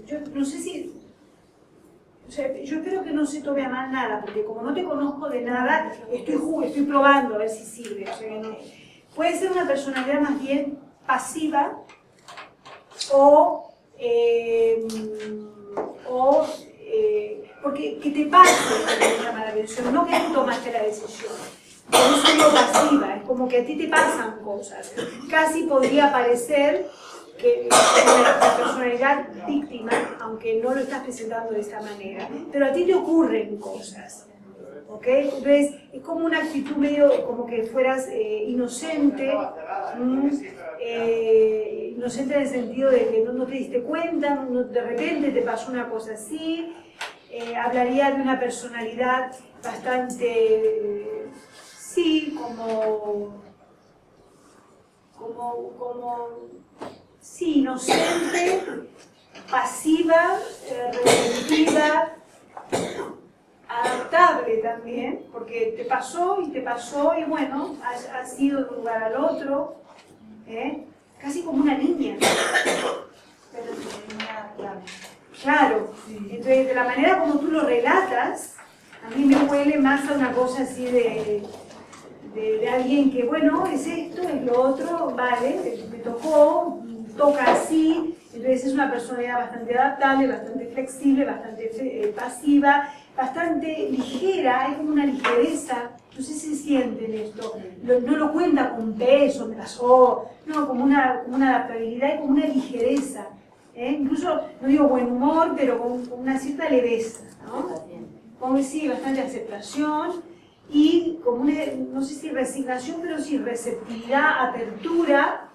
yo no sé si, o sea, yo espero que no se tome a mal nada, porque como no te conozco de nada, estoy probando a ver si sirve. O sea, que no. Puede ser una personalidad más bien pasiva porque que te pase lo que me llama la atención, no que tú tomaste la decisión. Por eso digo pasiva, es como que a ti te pasan cosas. Casi podría parecer que la personalidad víctima, aunque no lo estás presentando de esta manera, pero a ti te ocurren cosas, ¿ok? Entonces es como una actitud medio como que fueras inocente, inocente en el sentido de que no te diste cuenta, de repente te pasó una cosa así. Hablaría de una personalidad bastante, sí, sí, inocente, pasiva, receptiva, adaptable también, porque te pasó y bueno, has ido de un lugar al otro, casi como una niña. Pero sí, es muy adaptable. Claro, entonces de la manera como tú lo relatas, a mí me huele más a una cosa así de alguien que, bueno, es esto, es lo otro, vale, me tocó, toca así, entonces es una personalidad bastante adaptable, bastante flexible, bastante pasiva, bastante ligera, hay como una ligereza, no sé si sienten esto, no lo cuenta con peso, me pasó, no, como una adaptabilidad y como una ligereza. Incluso, no digo buen humor, pero con una cierta leveza, ¿no? Como sí, bastante aceptación y como una, no sé si resignación, pero sí receptividad, apertura,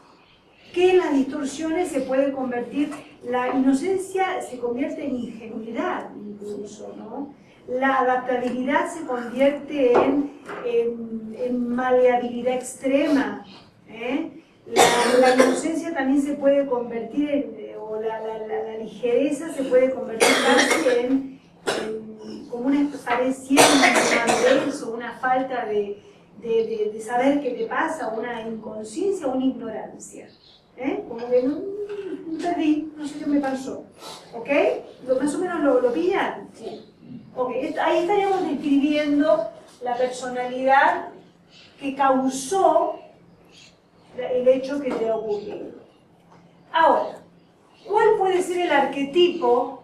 que en las distorsiones se puede convertir, la inocencia se convierte en ingenuidad incluso, ¿no? La adaptabilidad se convierte en maleabilidad extrema, La inocencia también se puede convertir o la ligereza se puede convertir casi en como una pareciera una madurez o una falta de saber qué te pasa, una inconsciencia o una ignorancia. Como que no perdí, no sé qué me pasó. ¿Ok? ¿Más o menos lo pillan? Sí. Ok, ahí estaríamos describiendo la personalidad que causó el hecho que te ha ocurrido. Ahora, ¿cuál puede ser el arquetipo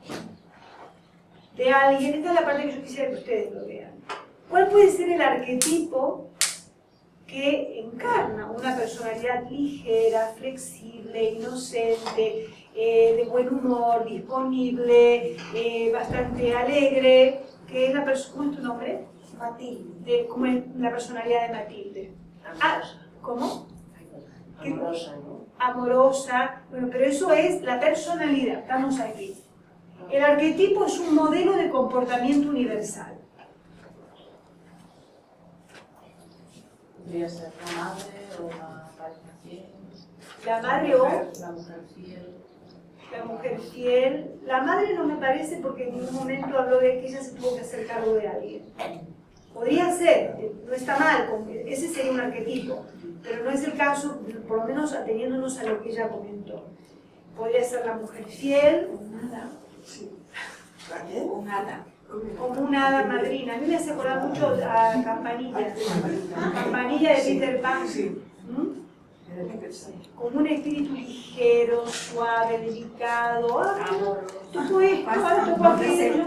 de alguien? Esta es la parte que yo quisiera que ustedes lo vean. ¿Cuál puede ser el arquetipo que encarna una personalidad ligera, flexible, inocente, de buen humor, disponible, bastante alegre, que es la persona? ¿Cómo es tu nombre? Matilde. ¿Cómo es la personalidad de Matilde? ¿Cómo? Amorosa, ¿no? Amorosa, bueno, pero eso es la personalidad, estamos aquí. El arquetipo es un modelo de comportamiento universal. Podría ser la madre o la pareja fiel. La madre o la mujer fiel. la mujer fiel. La madre no me parece porque en ningún momento habló de que ella se tuvo que hacer cargo de alguien. Podría ser, no está mal, ese sería un arquetipo, pero no es el caso, por lo menos ateniéndonos a lo que ella comentó. Podría ser la mujer fiel, ¿La quién? Un hada. como una hada madrina. A mí me hace acordar mucho a Campanilla. Campanilla de Peter Pan. ¿Mm? Como un espíritu ligero, suave, delicado. Tocó esto, tocó aquello.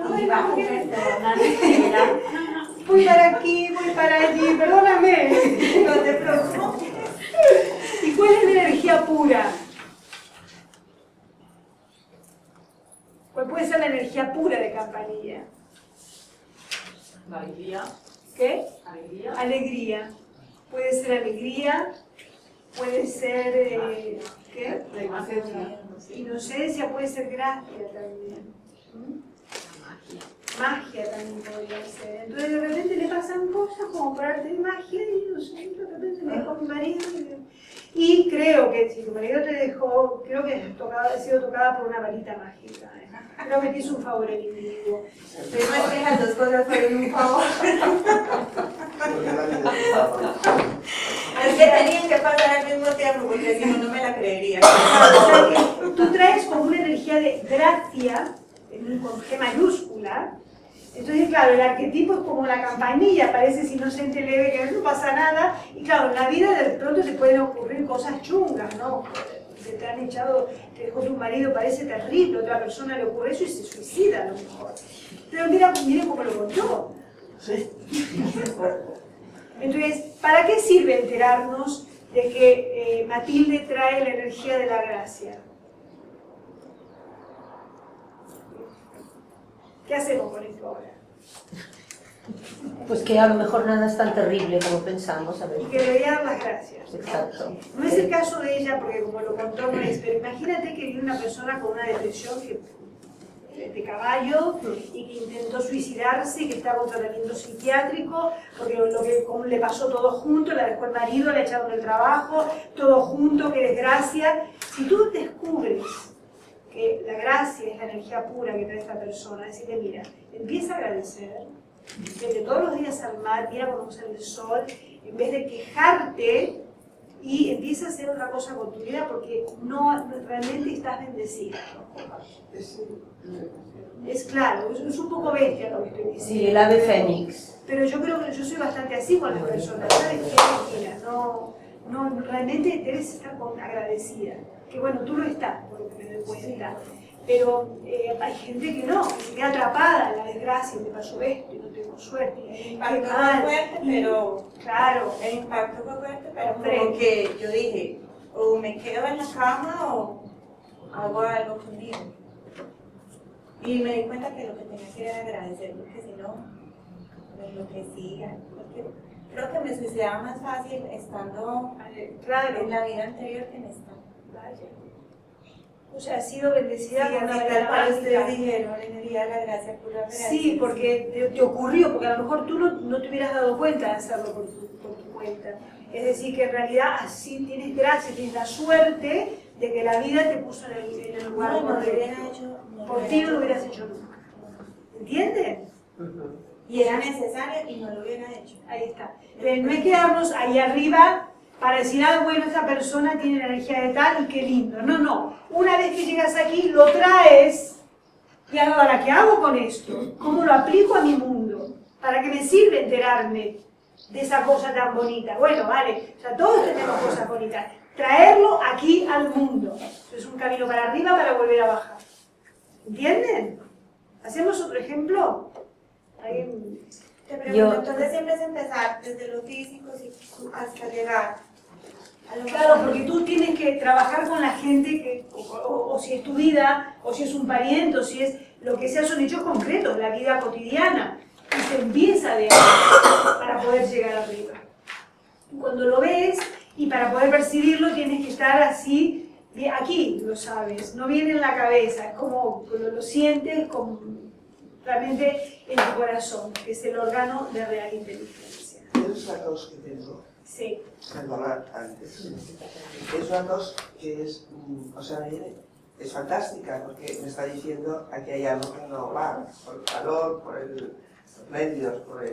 Voy para aquí, voy para allí, perdóname. No te preocupes. ¿Y cuál es la energía pura? ¿Cuál puede ser la energía pura de Campanilla? La alegría. ¿Qué? Alegría. Alegría. Puede ser alegría, puede ser, ¿qué? La inocencia. Inocencia, puede ser gracia también. ¿Mm? Magia también podría ser. Entonces de repente le pasan cosas como por arte de magia y no sé, de repente me dejó mi marido y creo que si tu marido te dejó, creo que has sido tocada por una varita mágica. Creo que te hizo un favor el individuo. Pero no es que las dos cosas fueron un favor. Porque la vida Es que tenían que pasar al mismo tiempo, porque si no, no me la creería. Claro, o sea que tú traes como una energía de gracia, con G mayúscula. Entonces, claro, el arquetipo es como la campanilla, parece ese inocente leve que no pasa nada. Y claro, en la vida de pronto te pueden ocurrir cosas chungas, ¿no? Que te han echado, te dejó tu marido, parece terrible, a otra persona le ocurre eso y se suicida a lo mejor. Pero mira cómo lo contó. Sí. Entonces, ¿para qué sirve enterarnos de que Matilde trae la energía de la gracia? ¿Qué hacemos con esto ahora? Pues que a lo mejor nada es tan terrible como pensamos, a ver. Y que debería dar las gracias. Exacto. No es el caso de ella, porque como lo contó no es, pero imagínate que viene una persona con una depresión de caballo y que intentó suicidarse, que estaba en tratamiento psiquiátrico, porque como le pasó todo junto, la dejó el marido, la echaron del trabajo, todo junto, qué desgracia. Si tú descubres que la gracia es la energía pura que trae esta persona, decirle, mira, empieza a agradecer, vete todos los días al mar, mira cómo sale el sol, en vez de quejarte, y empieza a hacer otra cosa con tu vida porque realmente estás bendecida. Es claro, es un poco bestia lo que estoy diciendo. Sí, el ave fénix. Pero yo creo que yo soy bastante así con las personas, ¿sabes qué? No, realmente debes estar agradecida. Que bueno, tú lo estás, por lo que me doy cuenta. Pero hay gente que no, que se queda atrapada en la desgracia, me pasó esto y no tengo suerte. El impacto fue fuerte, pero... Claro. El impacto fue fuerte, pero Hombre. como que yo dije, o me quedo en la cama o hago algo conmigo. Y me di cuenta que lo que tenía que era agradecer, porque si no, me enloquecía. Porque creo que me suicidaba más fácil estando Claro. en la vida anterior que en esta. O sea, has sido bendecida Sí, con una así varita tal cual mágica. ustedes dijeron, energía de la gracia, pura gracia. Sí, porque te ocurrió, porque a lo mejor tú no te hubieras dado cuenta de hacerlo por tu cuenta. Es decir, que en realidad así tienes gracia, tienes la suerte de que la vida te puso en el lugar No, no lo correcto. hubiera hecho. Por ti no lo hubieras hecho nunca. ¿Entiendes? Y era necesario y no lo hubiera hecho. Ahí está. Entonces, no es quedarnos ahí arriba para decir, ah, bueno, esta persona tiene la energía de tal y qué lindo. No, no. Una vez que llegas aquí, lo traes y ahora, ¿qué hago con esto? ¿Cómo lo aplico a mi mundo? ¿Para qué me sirve enterarme de esa cosa tan bonita? Bueno, vale, o sea, todos tenemos cosas bonitas. Traerlo aquí al mundo. Es un camino para arriba para volver a bajar. ¿Entienden? ¿Hacemos otro ejemplo? ¿Alguien? Te pregunto, entonces siempre es empezar desde lo físico hasta llegar a lo Claro, porque tú tienes que trabajar con la gente, que, o si es tu vida, o si es un pariente, o si es lo que sea, son hechos concretos, la vida cotidiana. Y se empieza de ahí para poder llegar arriba. Cuando lo ves, y para poder percibirlo tienes que estar así, aquí lo sabes, no viene en la cabeza, es como lo sientes realmente en tu corazón, que es el órgano de real inteligencia. Es la causa que tengo. Sí. Perdona, antes. Es una tos que es, o sea, es fantástica porque me está diciendo aquí hay algo que no va, por el calor, por los nervios, por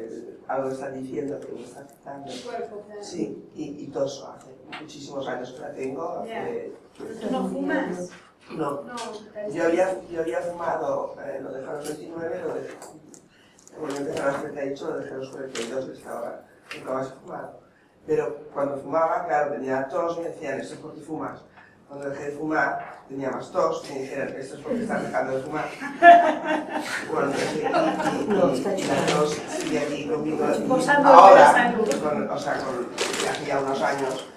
algo que está diciendo que me está afectando. El cuerpo, claro. Sí, y toso, hace muchísimos años que la tengo. ¿Tú no fumas? No. No. Yo había fumado, lo dejé a los 29, lo dejé. Cuando empecé a los 38, lo dejé a los 42, que estaba nunca más he fumado. Pero cuando fumaba, claro, tenía tos, me decían, esto es porque fumas. Cuando dejé de fumar, tenía más tos, me dijeron, esto es porque estás dejando de fumar. Bueno, y la tos sigue aquí conmigo. Ahora, hace ya unos años,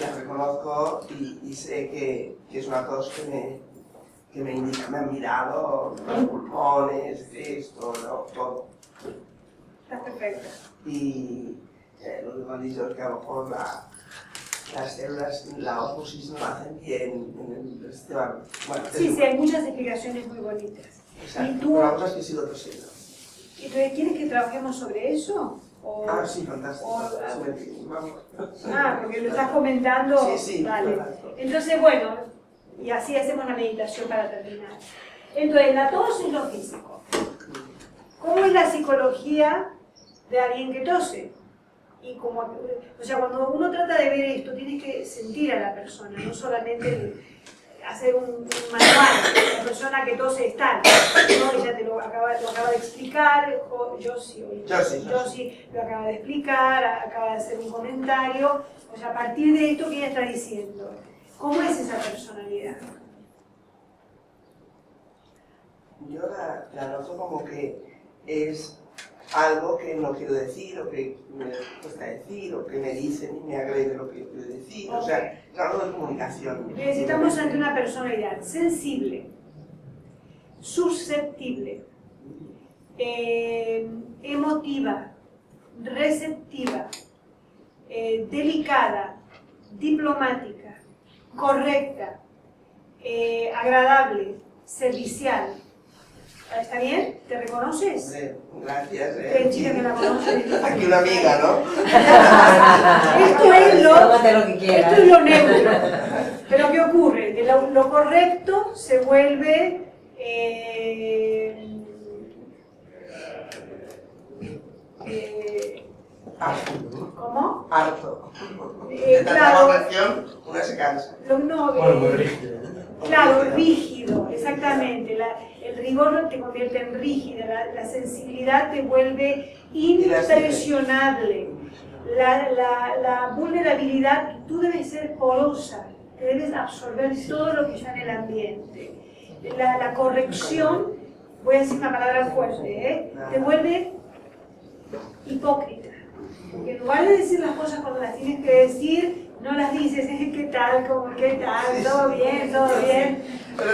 la reconozco y sé que es una tos que me indica, me han mirado los pulmones, esto, todo. Está perfecta. Y lo que me han dicho es que a lo mejor las células, la ósmosis no la hacen bien en el sistema. Bueno, Sí, hay muchas explicaciones muy bonitas. Exacto, ¿Y tú? pero la cosa es que sigo tosiendo. Entonces, ¿quieres que trabajemos sobre eso? Sí, fantástico. Vamos. Porque lo estás comentando. Sí, vale. fantástico. Entonces, bueno, y así hacemos la meditación para terminar. Entonces, la tos es lo físico. ¿Cómo es la psicología de alguien que tose? Y como, o sea, cuando uno trata de ver esto, tienes que sentir a la persona, no solamente hacer un manual. La persona que tose es tal, ¿no? Ella te lo acaba de explicar, yo sí lo acaba de explicar, acaba de hacer un comentario. O sea, a partir de esto que ella está diciendo, ¿cómo es esa personalidad? Yo la noto como que es algo que no quiero decir, o que me cuesta decir, o que me dicen y me agrede lo que yo quiero decir. O sea, es algo de comunicación. Necesitamos ante una personalidad sensible, susceptible, emotiva, receptiva, delicada, diplomática, correcta, agradable, servicial. ¿Está bien? ¿Te reconoces? Gracias. Chica que la conoces. Aquí una amiga, ¿no? Esto es Tómate lo que quieras. esto es lo neutro. Pero ¿qué ocurre? Que lo correcto se vuelve Harto. ¿cómo? Harto. De tanta Claro. corrección, una se cansa. Claro, rígido, exactamente. El rigor te convierte en rígida, la sensibilidad te vuelve impresionable. La vulnerabilidad, tú debes ser porosa, te debes absorber todo lo que está en el ambiente. La corrección, voy a decir una palabra fuerte, te vuelve hipócrita. Porque en lugar de decir las cosas cuando las tienes que decir, no las dices, ¿qué tal? ¿Qué tal? ¿Todo bien? ¿Todo bien? Pero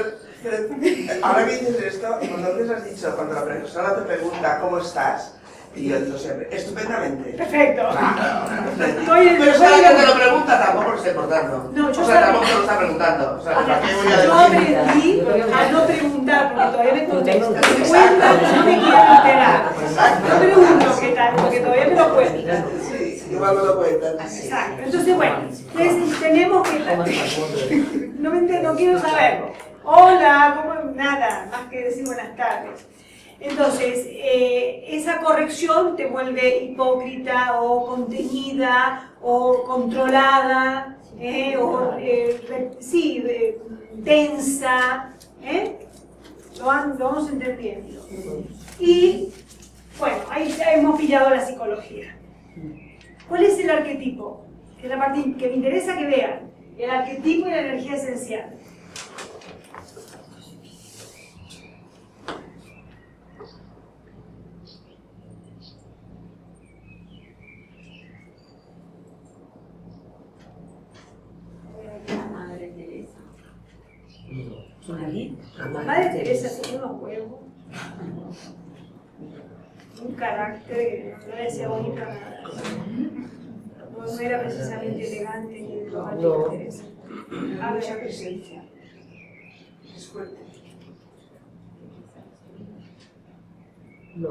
ahora que dices esto, cuando antes has dicho, cuando la persona te pregunta ¿cómo estás? Y yo digo siempre, estupendamente. Perfecto. Pero es que alguien te lo pregunta, tampoco lo está importando. No, yo tampoco te lo está preguntando. O sea, ¿para qué voy a yo decir? aprendí a no preguntar porque todavía me contestan. Me cuentan, no me quiero enterar. No pregunto qué tal, porque todavía me lo cuentan. Sí, igual me lo cuentan. Exacto. Entonces, bueno, tenemos que... No quiero saber. Hola, ¿cómo? Nada, más que decir buenas tardes. Entonces, esa corrección te vuelve hipócrita o contenida o controlada, tensa, lo vamos entendiendo. Y, bueno, ahí ya hemos pillado la psicología. ¿Cuál es el arquetipo? Que es la parte que me interesa que vean. El arquetipo y la energía esencial. Madre Teresa. La Madre Teresa tenía unos huevos, un carácter que no le decía bonita nada. No era precisamente elegante ni diplomática Teresa. Había presencia. Es fuerte. No,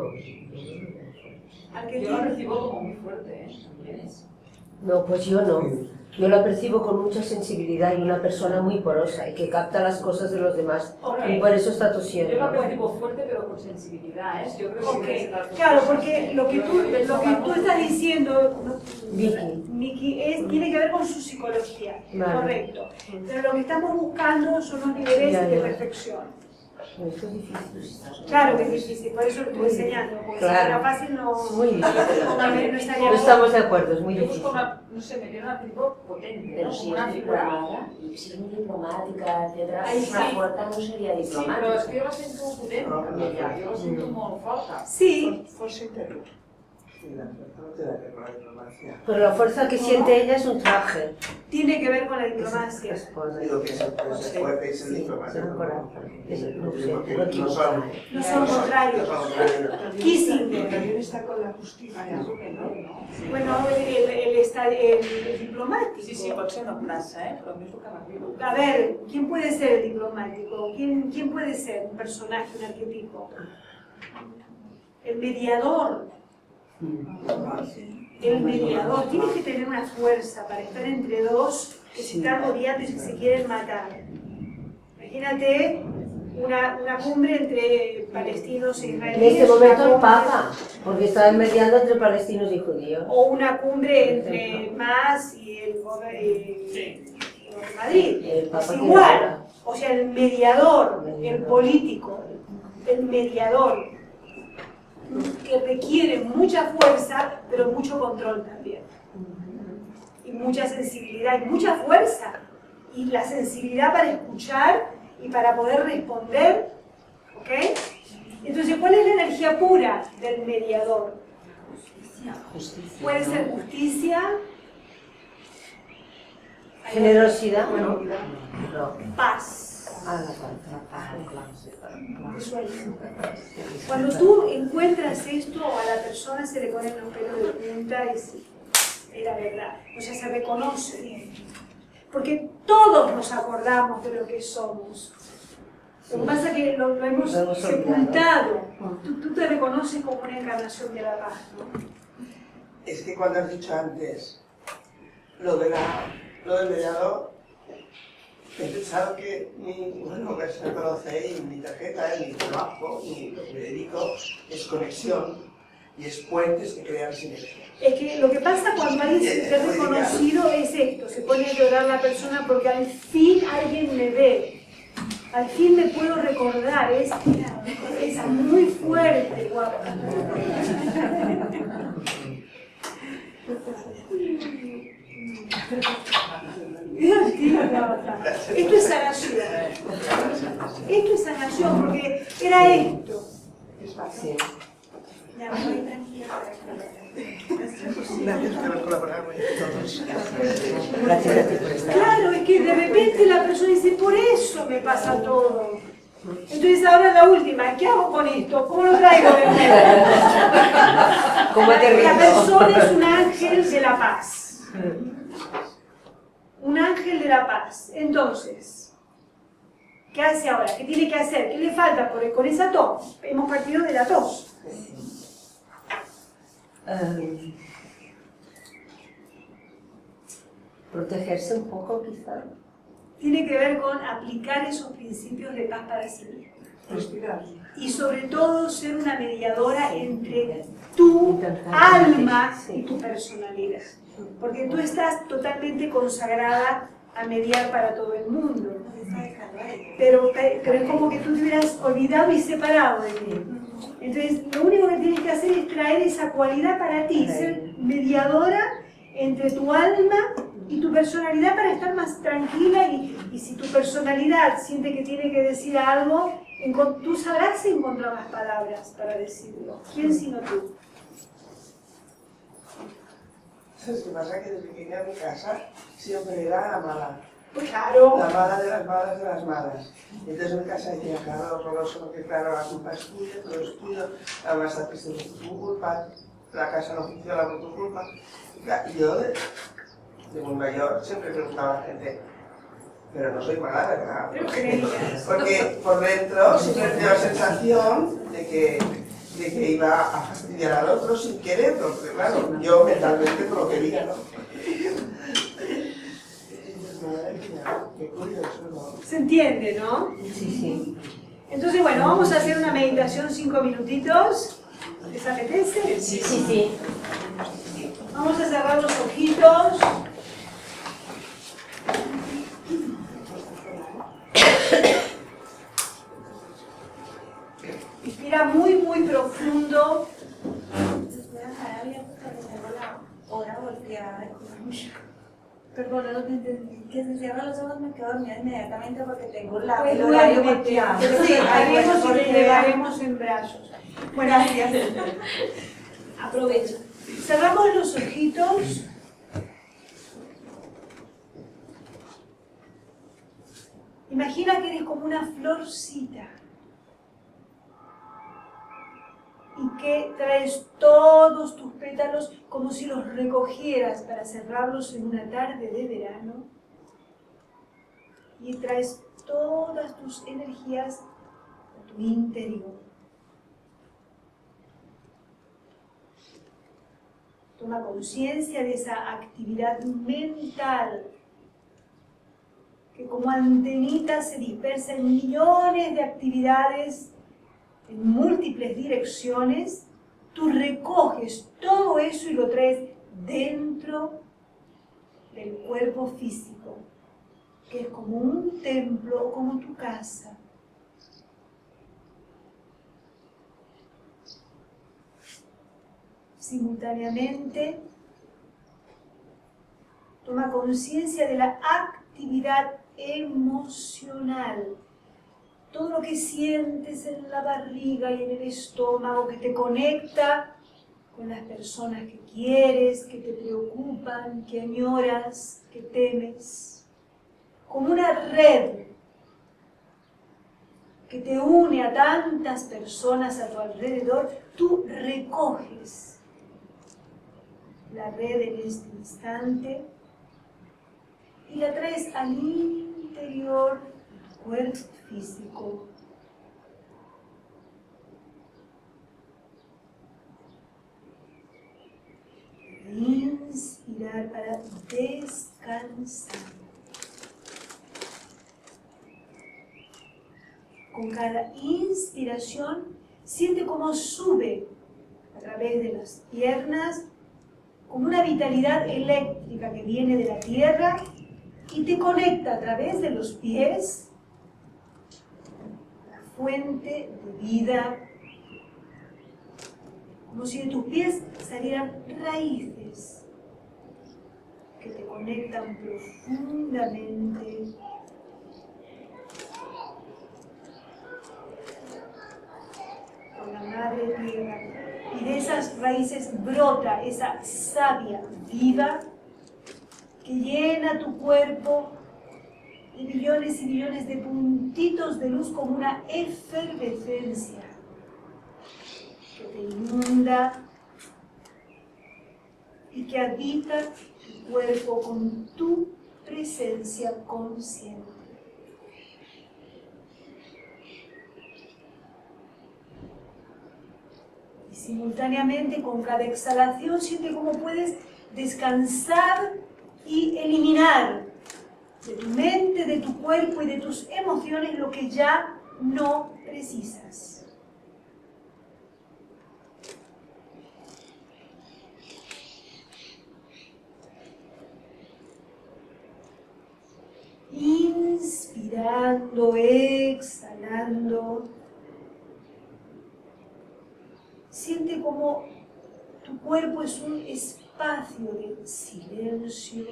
Yo lo percibo como muy fuerte, también. no, pues yo no. Yo la percibo con mucha sensibilidad y una persona muy porosa y que capta las cosas de los demás. Ok. Y por eso está Yo lo tosiendo. percibo fuerte, pero con sensibilidad, ¿eh? Yo creo que Ok, debe ser algo claro, así. porque lo que tú estás diciendo, Vicky. Miki, tiene que ver con su psicología, Vale. correcto. Pero lo que estamos buscando son los niveles Ya, de ya. perfección. Esto es difícil. Claro que es difícil, por eso lo estoy enseñando, porque si Claro. fuera fácil no, Muy difícil. no estaría. No estamos de acuerdo, es muy Yo busco difícil. una, no sé, me viene una tipo potente, Pero ¿no? si Como una es figura. diplomada, si es muy diplomática, etcétera, Ahí si una sí. fuerza no sería Sí, però diplomática. és que jo la sento potent, ella. Jo la sento molt forta. Sí, Fuerza interior. Sí, la fuerza no tiene que ver con la diplomacia. Pero la fuerza que siente ella es un traje. tiene que ver con la diplomacia. Digo que es el fuerte y es el diplomático. Es un corazón. No sé, Porque me no equivoco. son No son contrarios. contrarios. Kissinger. También está con la justicia. Bueno, el diplomático. Sí, sí, pot ser una plaça, però a mi és el que m'arriba. A ver, ¿quién puede ser el diplomático? ¿Quién puede ser un personaje, un arquetipo? El mediador. El mediador. Tiene que tener una fuerza para estar entre dos que se están odiando y que se quieren matar. Imagínate una cumbre entre palestinos e En israelíes. este momento una el cumbre- Papa, porque está mediando entre palestinos y judíos. O una cumbre entre MAS y el de Madrid. El Papa Es quiere igual. ahora. O sea, el mediador, el Mediador. político, el mediador, que requiere mucha fuerza, pero mucho control también. Y mucha sensibilidad, y mucha fuerza. Y la sensibilidad para escuchar y para poder responder. ¿Ok? Entonces, ¿cuál es la energía pura del mediador? Puede ser justicia, Generosidad, ¿no? No. paz. Ah, la paz. Cuando tú encuentras esto, a la persona se le ponen los pelos de punta y es la verdad. O sea, se reconoce. Porque todos nos acordamos de lo que somos. Lo que pasa es que lo hemos Lo hemos sepultado. Tú te reconoces como una encarnación de la paz, ¿no? Es que cuando has dicho antes lo del mediador, he pensado que bueno, que se conoce y mi tarjeta, mi trabajo, y lo que me dedico es conexión y es puentes que crean sinergia. Es que lo que pasa cuando alguien se siente reconocido es esto, se pone a llorar la persona porque al fin alguien me ve, al fin me puedo recordar, es muy fuerte, guapa. Esto es sanación. Esto es sanación porque era esto. Sí. Ya, voy tranquila. Gracias por colaborar con todos. Gracias a ti por estar. Claro, es que de repente la persona dice, por eso me pasa todo. Entonces ahora la última, ¿qué hago con esto? ¿Cómo lo traigo de nuevo? ¿Cómo La aterrizo? persona es un ángel de la paz. Un ángel de la paz. Entonces, ¿qué hace ahora? ¿Qué tiene que hacer? ¿Qué le falta? Porque con esa tos, hemos partido de la tos. Protegerse un poco, quizá. Tiene que ver con aplicar esos principios de paz para sí mismo. Respirar. Y sobre todo ser una mediadora entre tu alma y tu personalidad. Porque tú estás totalmente consagrada a mediar para todo el mundo. Pero es como que tú te hubieras olvidado y separado de ti. Entonces, lo único que tienes que hacer es traer esa cualidad para ti, ser mediadora entre tu alma y tu personalidad para estar más tranquila y si tu personalidad siente que tiene que decir algo, tú sabrás encontrar las palabras para decirlo. ¿Quién sino tú? ¿Sabes qué pasa? Que desde que llegué a mi casa siempre era la mala. Pues claro. La mala de las malas de las malas. Y entonces en mi casa decía, claro, horroroso, porque claro, la culpa es tuya, todo es tuyo, además está triste por tu culpa, la casa no funciona por tu culpa. Y yo, de muy mayor, siempre preguntaba a la gente, pero no soy mala, ¿verdad? Pero creías. Porque por dentro siempre tengo la sensación de que de que iba a fastidiar al otro sin quererlo, porque claro, yo mentalmente no lo quería, ¿no? Qué curioso, ¿no? ¿Se entiende, no? Sí, sí. Entonces, bueno, vamos a hacer una meditación 5 minutitos. ¿Les apetece? Sí, sí, sí. Vamos a cerrar los ojitos. Inspira muy, muy profundo. Los voy a dejar abiertos porque tengo la hora volteada. Perdona, no te entendí. Que si cierro los ojos me quedo dormida inmediatamente porque tengo el Pues horario duérmete, volteado. pero sí, haremos y te llevaremos en brazos. Bueno, Gracias. aprovecha. Cerramos los ojitos. Imagina que eres como una florcita y que traes todos tus pétalos como si los recogieras para cerrarlos en una tarde de verano y traes todas tus energías a tu interior. Toma conciencia de esa actividad mental que como antenita se dispersa en millones de actividades en múltiples direcciones. Tú recoges todo eso y lo traes dentro del cuerpo físico, que es como un templo o como tu casa. Simultáneamente, toma conciencia de la actividad emocional. Todo lo que sientes en la barriga y en el estómago que te conecta con las personas que quieres, que te preocupan, que añoras, que temes. Como una red que te une a tantas personas a tu alrededor, tú recoges la red en este instante y la traes al interior de tu cuerpo físico. Inspirar para descansar. Con cada inspiración, siente cómo sube a través de las piernas, como una vitalidad eléctrica que viene de la tierra y te conecta a través de los pies a la fuente de vida, como si de tus pies salieran raíces que te conectan profundamente con la madre tierra. Y de esas raíces brota esa savia viva que llena tu cuerpo de millones y millones de puntitos de luz como una efervescencia que te inunda y que habita tu cuerpo con tu presencia consciente. Y simultáneamente con cada exhalación siente cómo puedes descansar y eliminar de tu mente, de tu cuerpo y de tus emociones lo que ya no precisas. Inspirando, exhalando. Siente como tu cuerpo es un espacio de silencio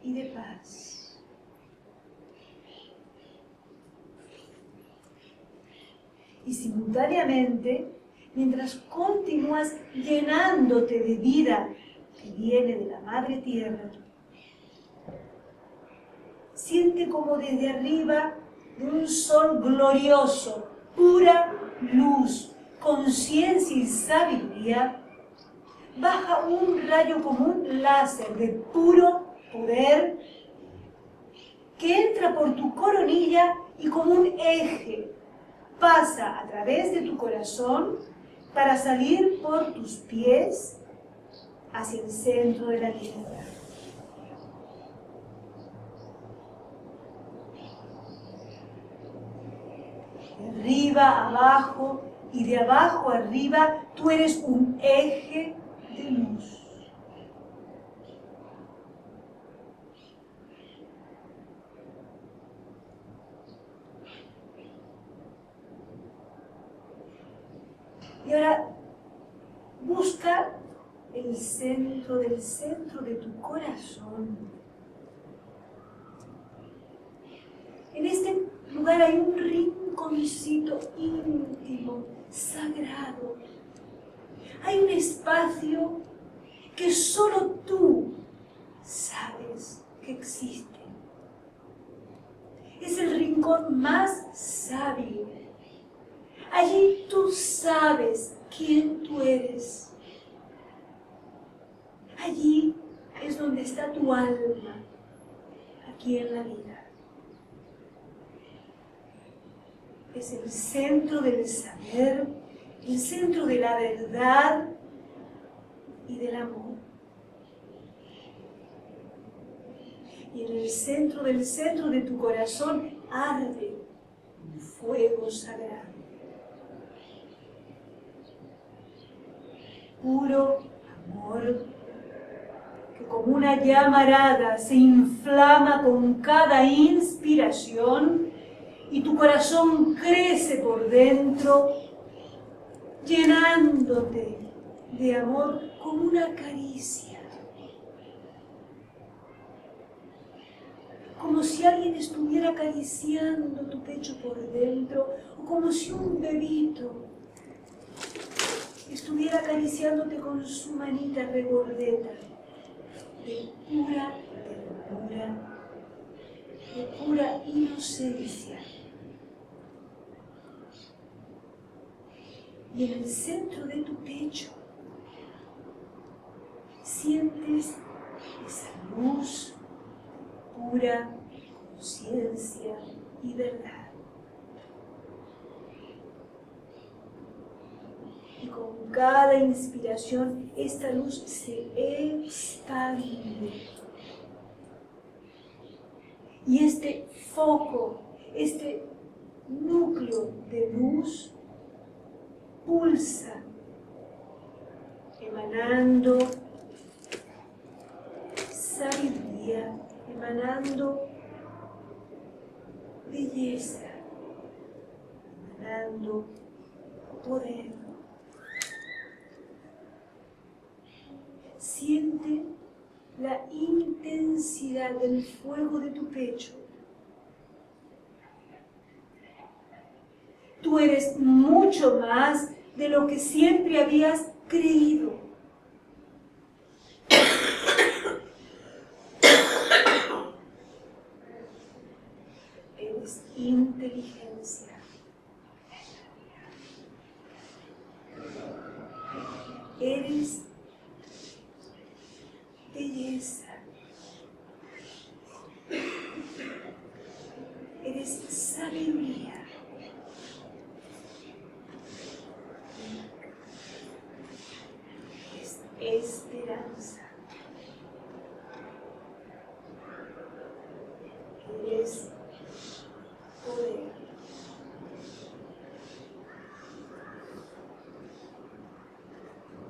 y de paz. Y simultáneamente, mientras continúas llenándote de vida que viene de la Madre Tierra, siente como desde arriba de un sol glorioso, pura luz, conciencia y sabiduría, baja un rayo como un láser de puro poder que entra por tu coronilla y como un eje pasa a través de tu corazón para salir por tus pies hacia el centro de la tierra. De arriba abajo y de abajo arriba, tú eres un eje de luz. Y ahora busca el centro de tu corazón. En este lugar hay un rinconcito íntimo, sagrado. Hay un espacio que solo tú sabes que existe. Es el rincón más sabio. Allí tú sabes quién tú eres. Allí es donde está tu alma, aquí en la vida. Es el centro del saber, el centro de la verdad y del amor. Y en el centro de tu corazón arde un fuego sagrado. Puro amor, que como una llamarada se inflama con cada inspiración y tu corazón crece por dentro, llenándote de amor como una caricia. Como si alguien estuviera acariciando tu pecho por dentro, o como si un bebito estuviera acariciándote con su manita regordeta, de pura ternura, de pura inocencia. Y en el centro de tu pecho sientes esa luz, pura conciencia y verdad. Y con cada inspiración, esta luz se expande. Y este foco, este núcleo de luz, pulsa, emanando sabiduría, emanando belleza, emanando poder. Siente la intensidad del fuego de tu pecho. Tú eres mucho más de lo que siempre habías creído. Eres inteligencia. Eres belleza. Eres sabiduría. Es esperanza. Eres poder.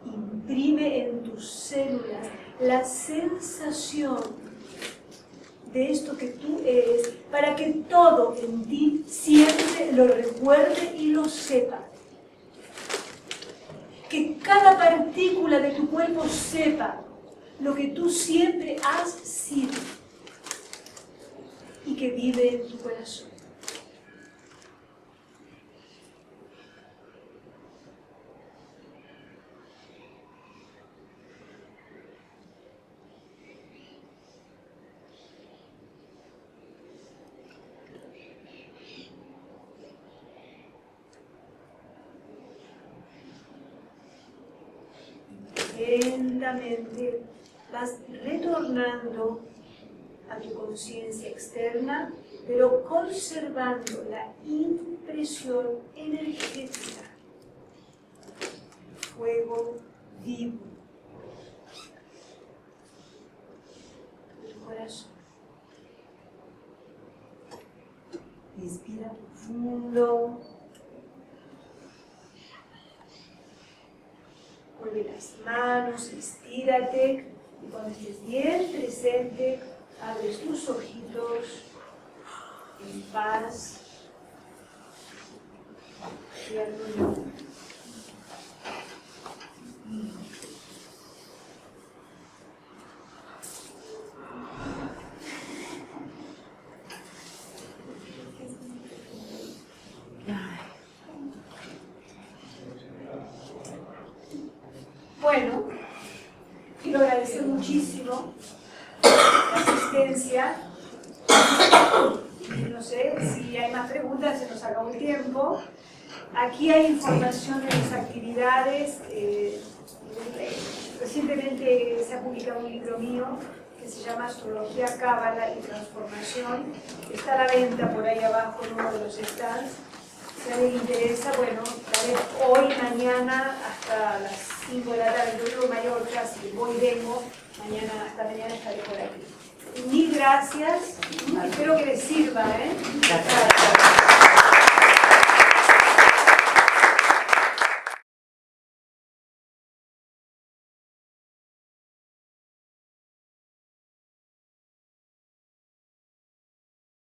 Imprime en tus células la sensación de esto que tú eres, para que todo en ti siempre lo recuerde y lo sepa. Que cada partícula de tu cuerpo sepa lo que tú siempre has sido y que vive en tu corazón. Lentamente vas retornando a tu conciencia externa, pero conservando la integridad expresión energética. Fuego vivo de tu corazón. Inspira profundo. Mueve las manos, estírate. Y cuando estés bien presente, abres tus ojitos en paz y armonía. Bueno, quiero agradecer muchísimo la asistencia. No sé si hay más preguntas, se nos acabó el tiempo. Aquí hay información de las actividades. Recientemente se ha publicado un libro mío que se llama Astrología, Cábala y Transformación. Está a la venta por ahí abajo en uno de los stands. Si a alguien le interesa, bueno, estaré hoy, mañana, hasta las 5 de la tarde. Yo vivo en Mallorca, así que voy y vengo. Hasta mañana estaré por aquí. Mil gracias. Espero que les sirva, ¿eh? Gracias.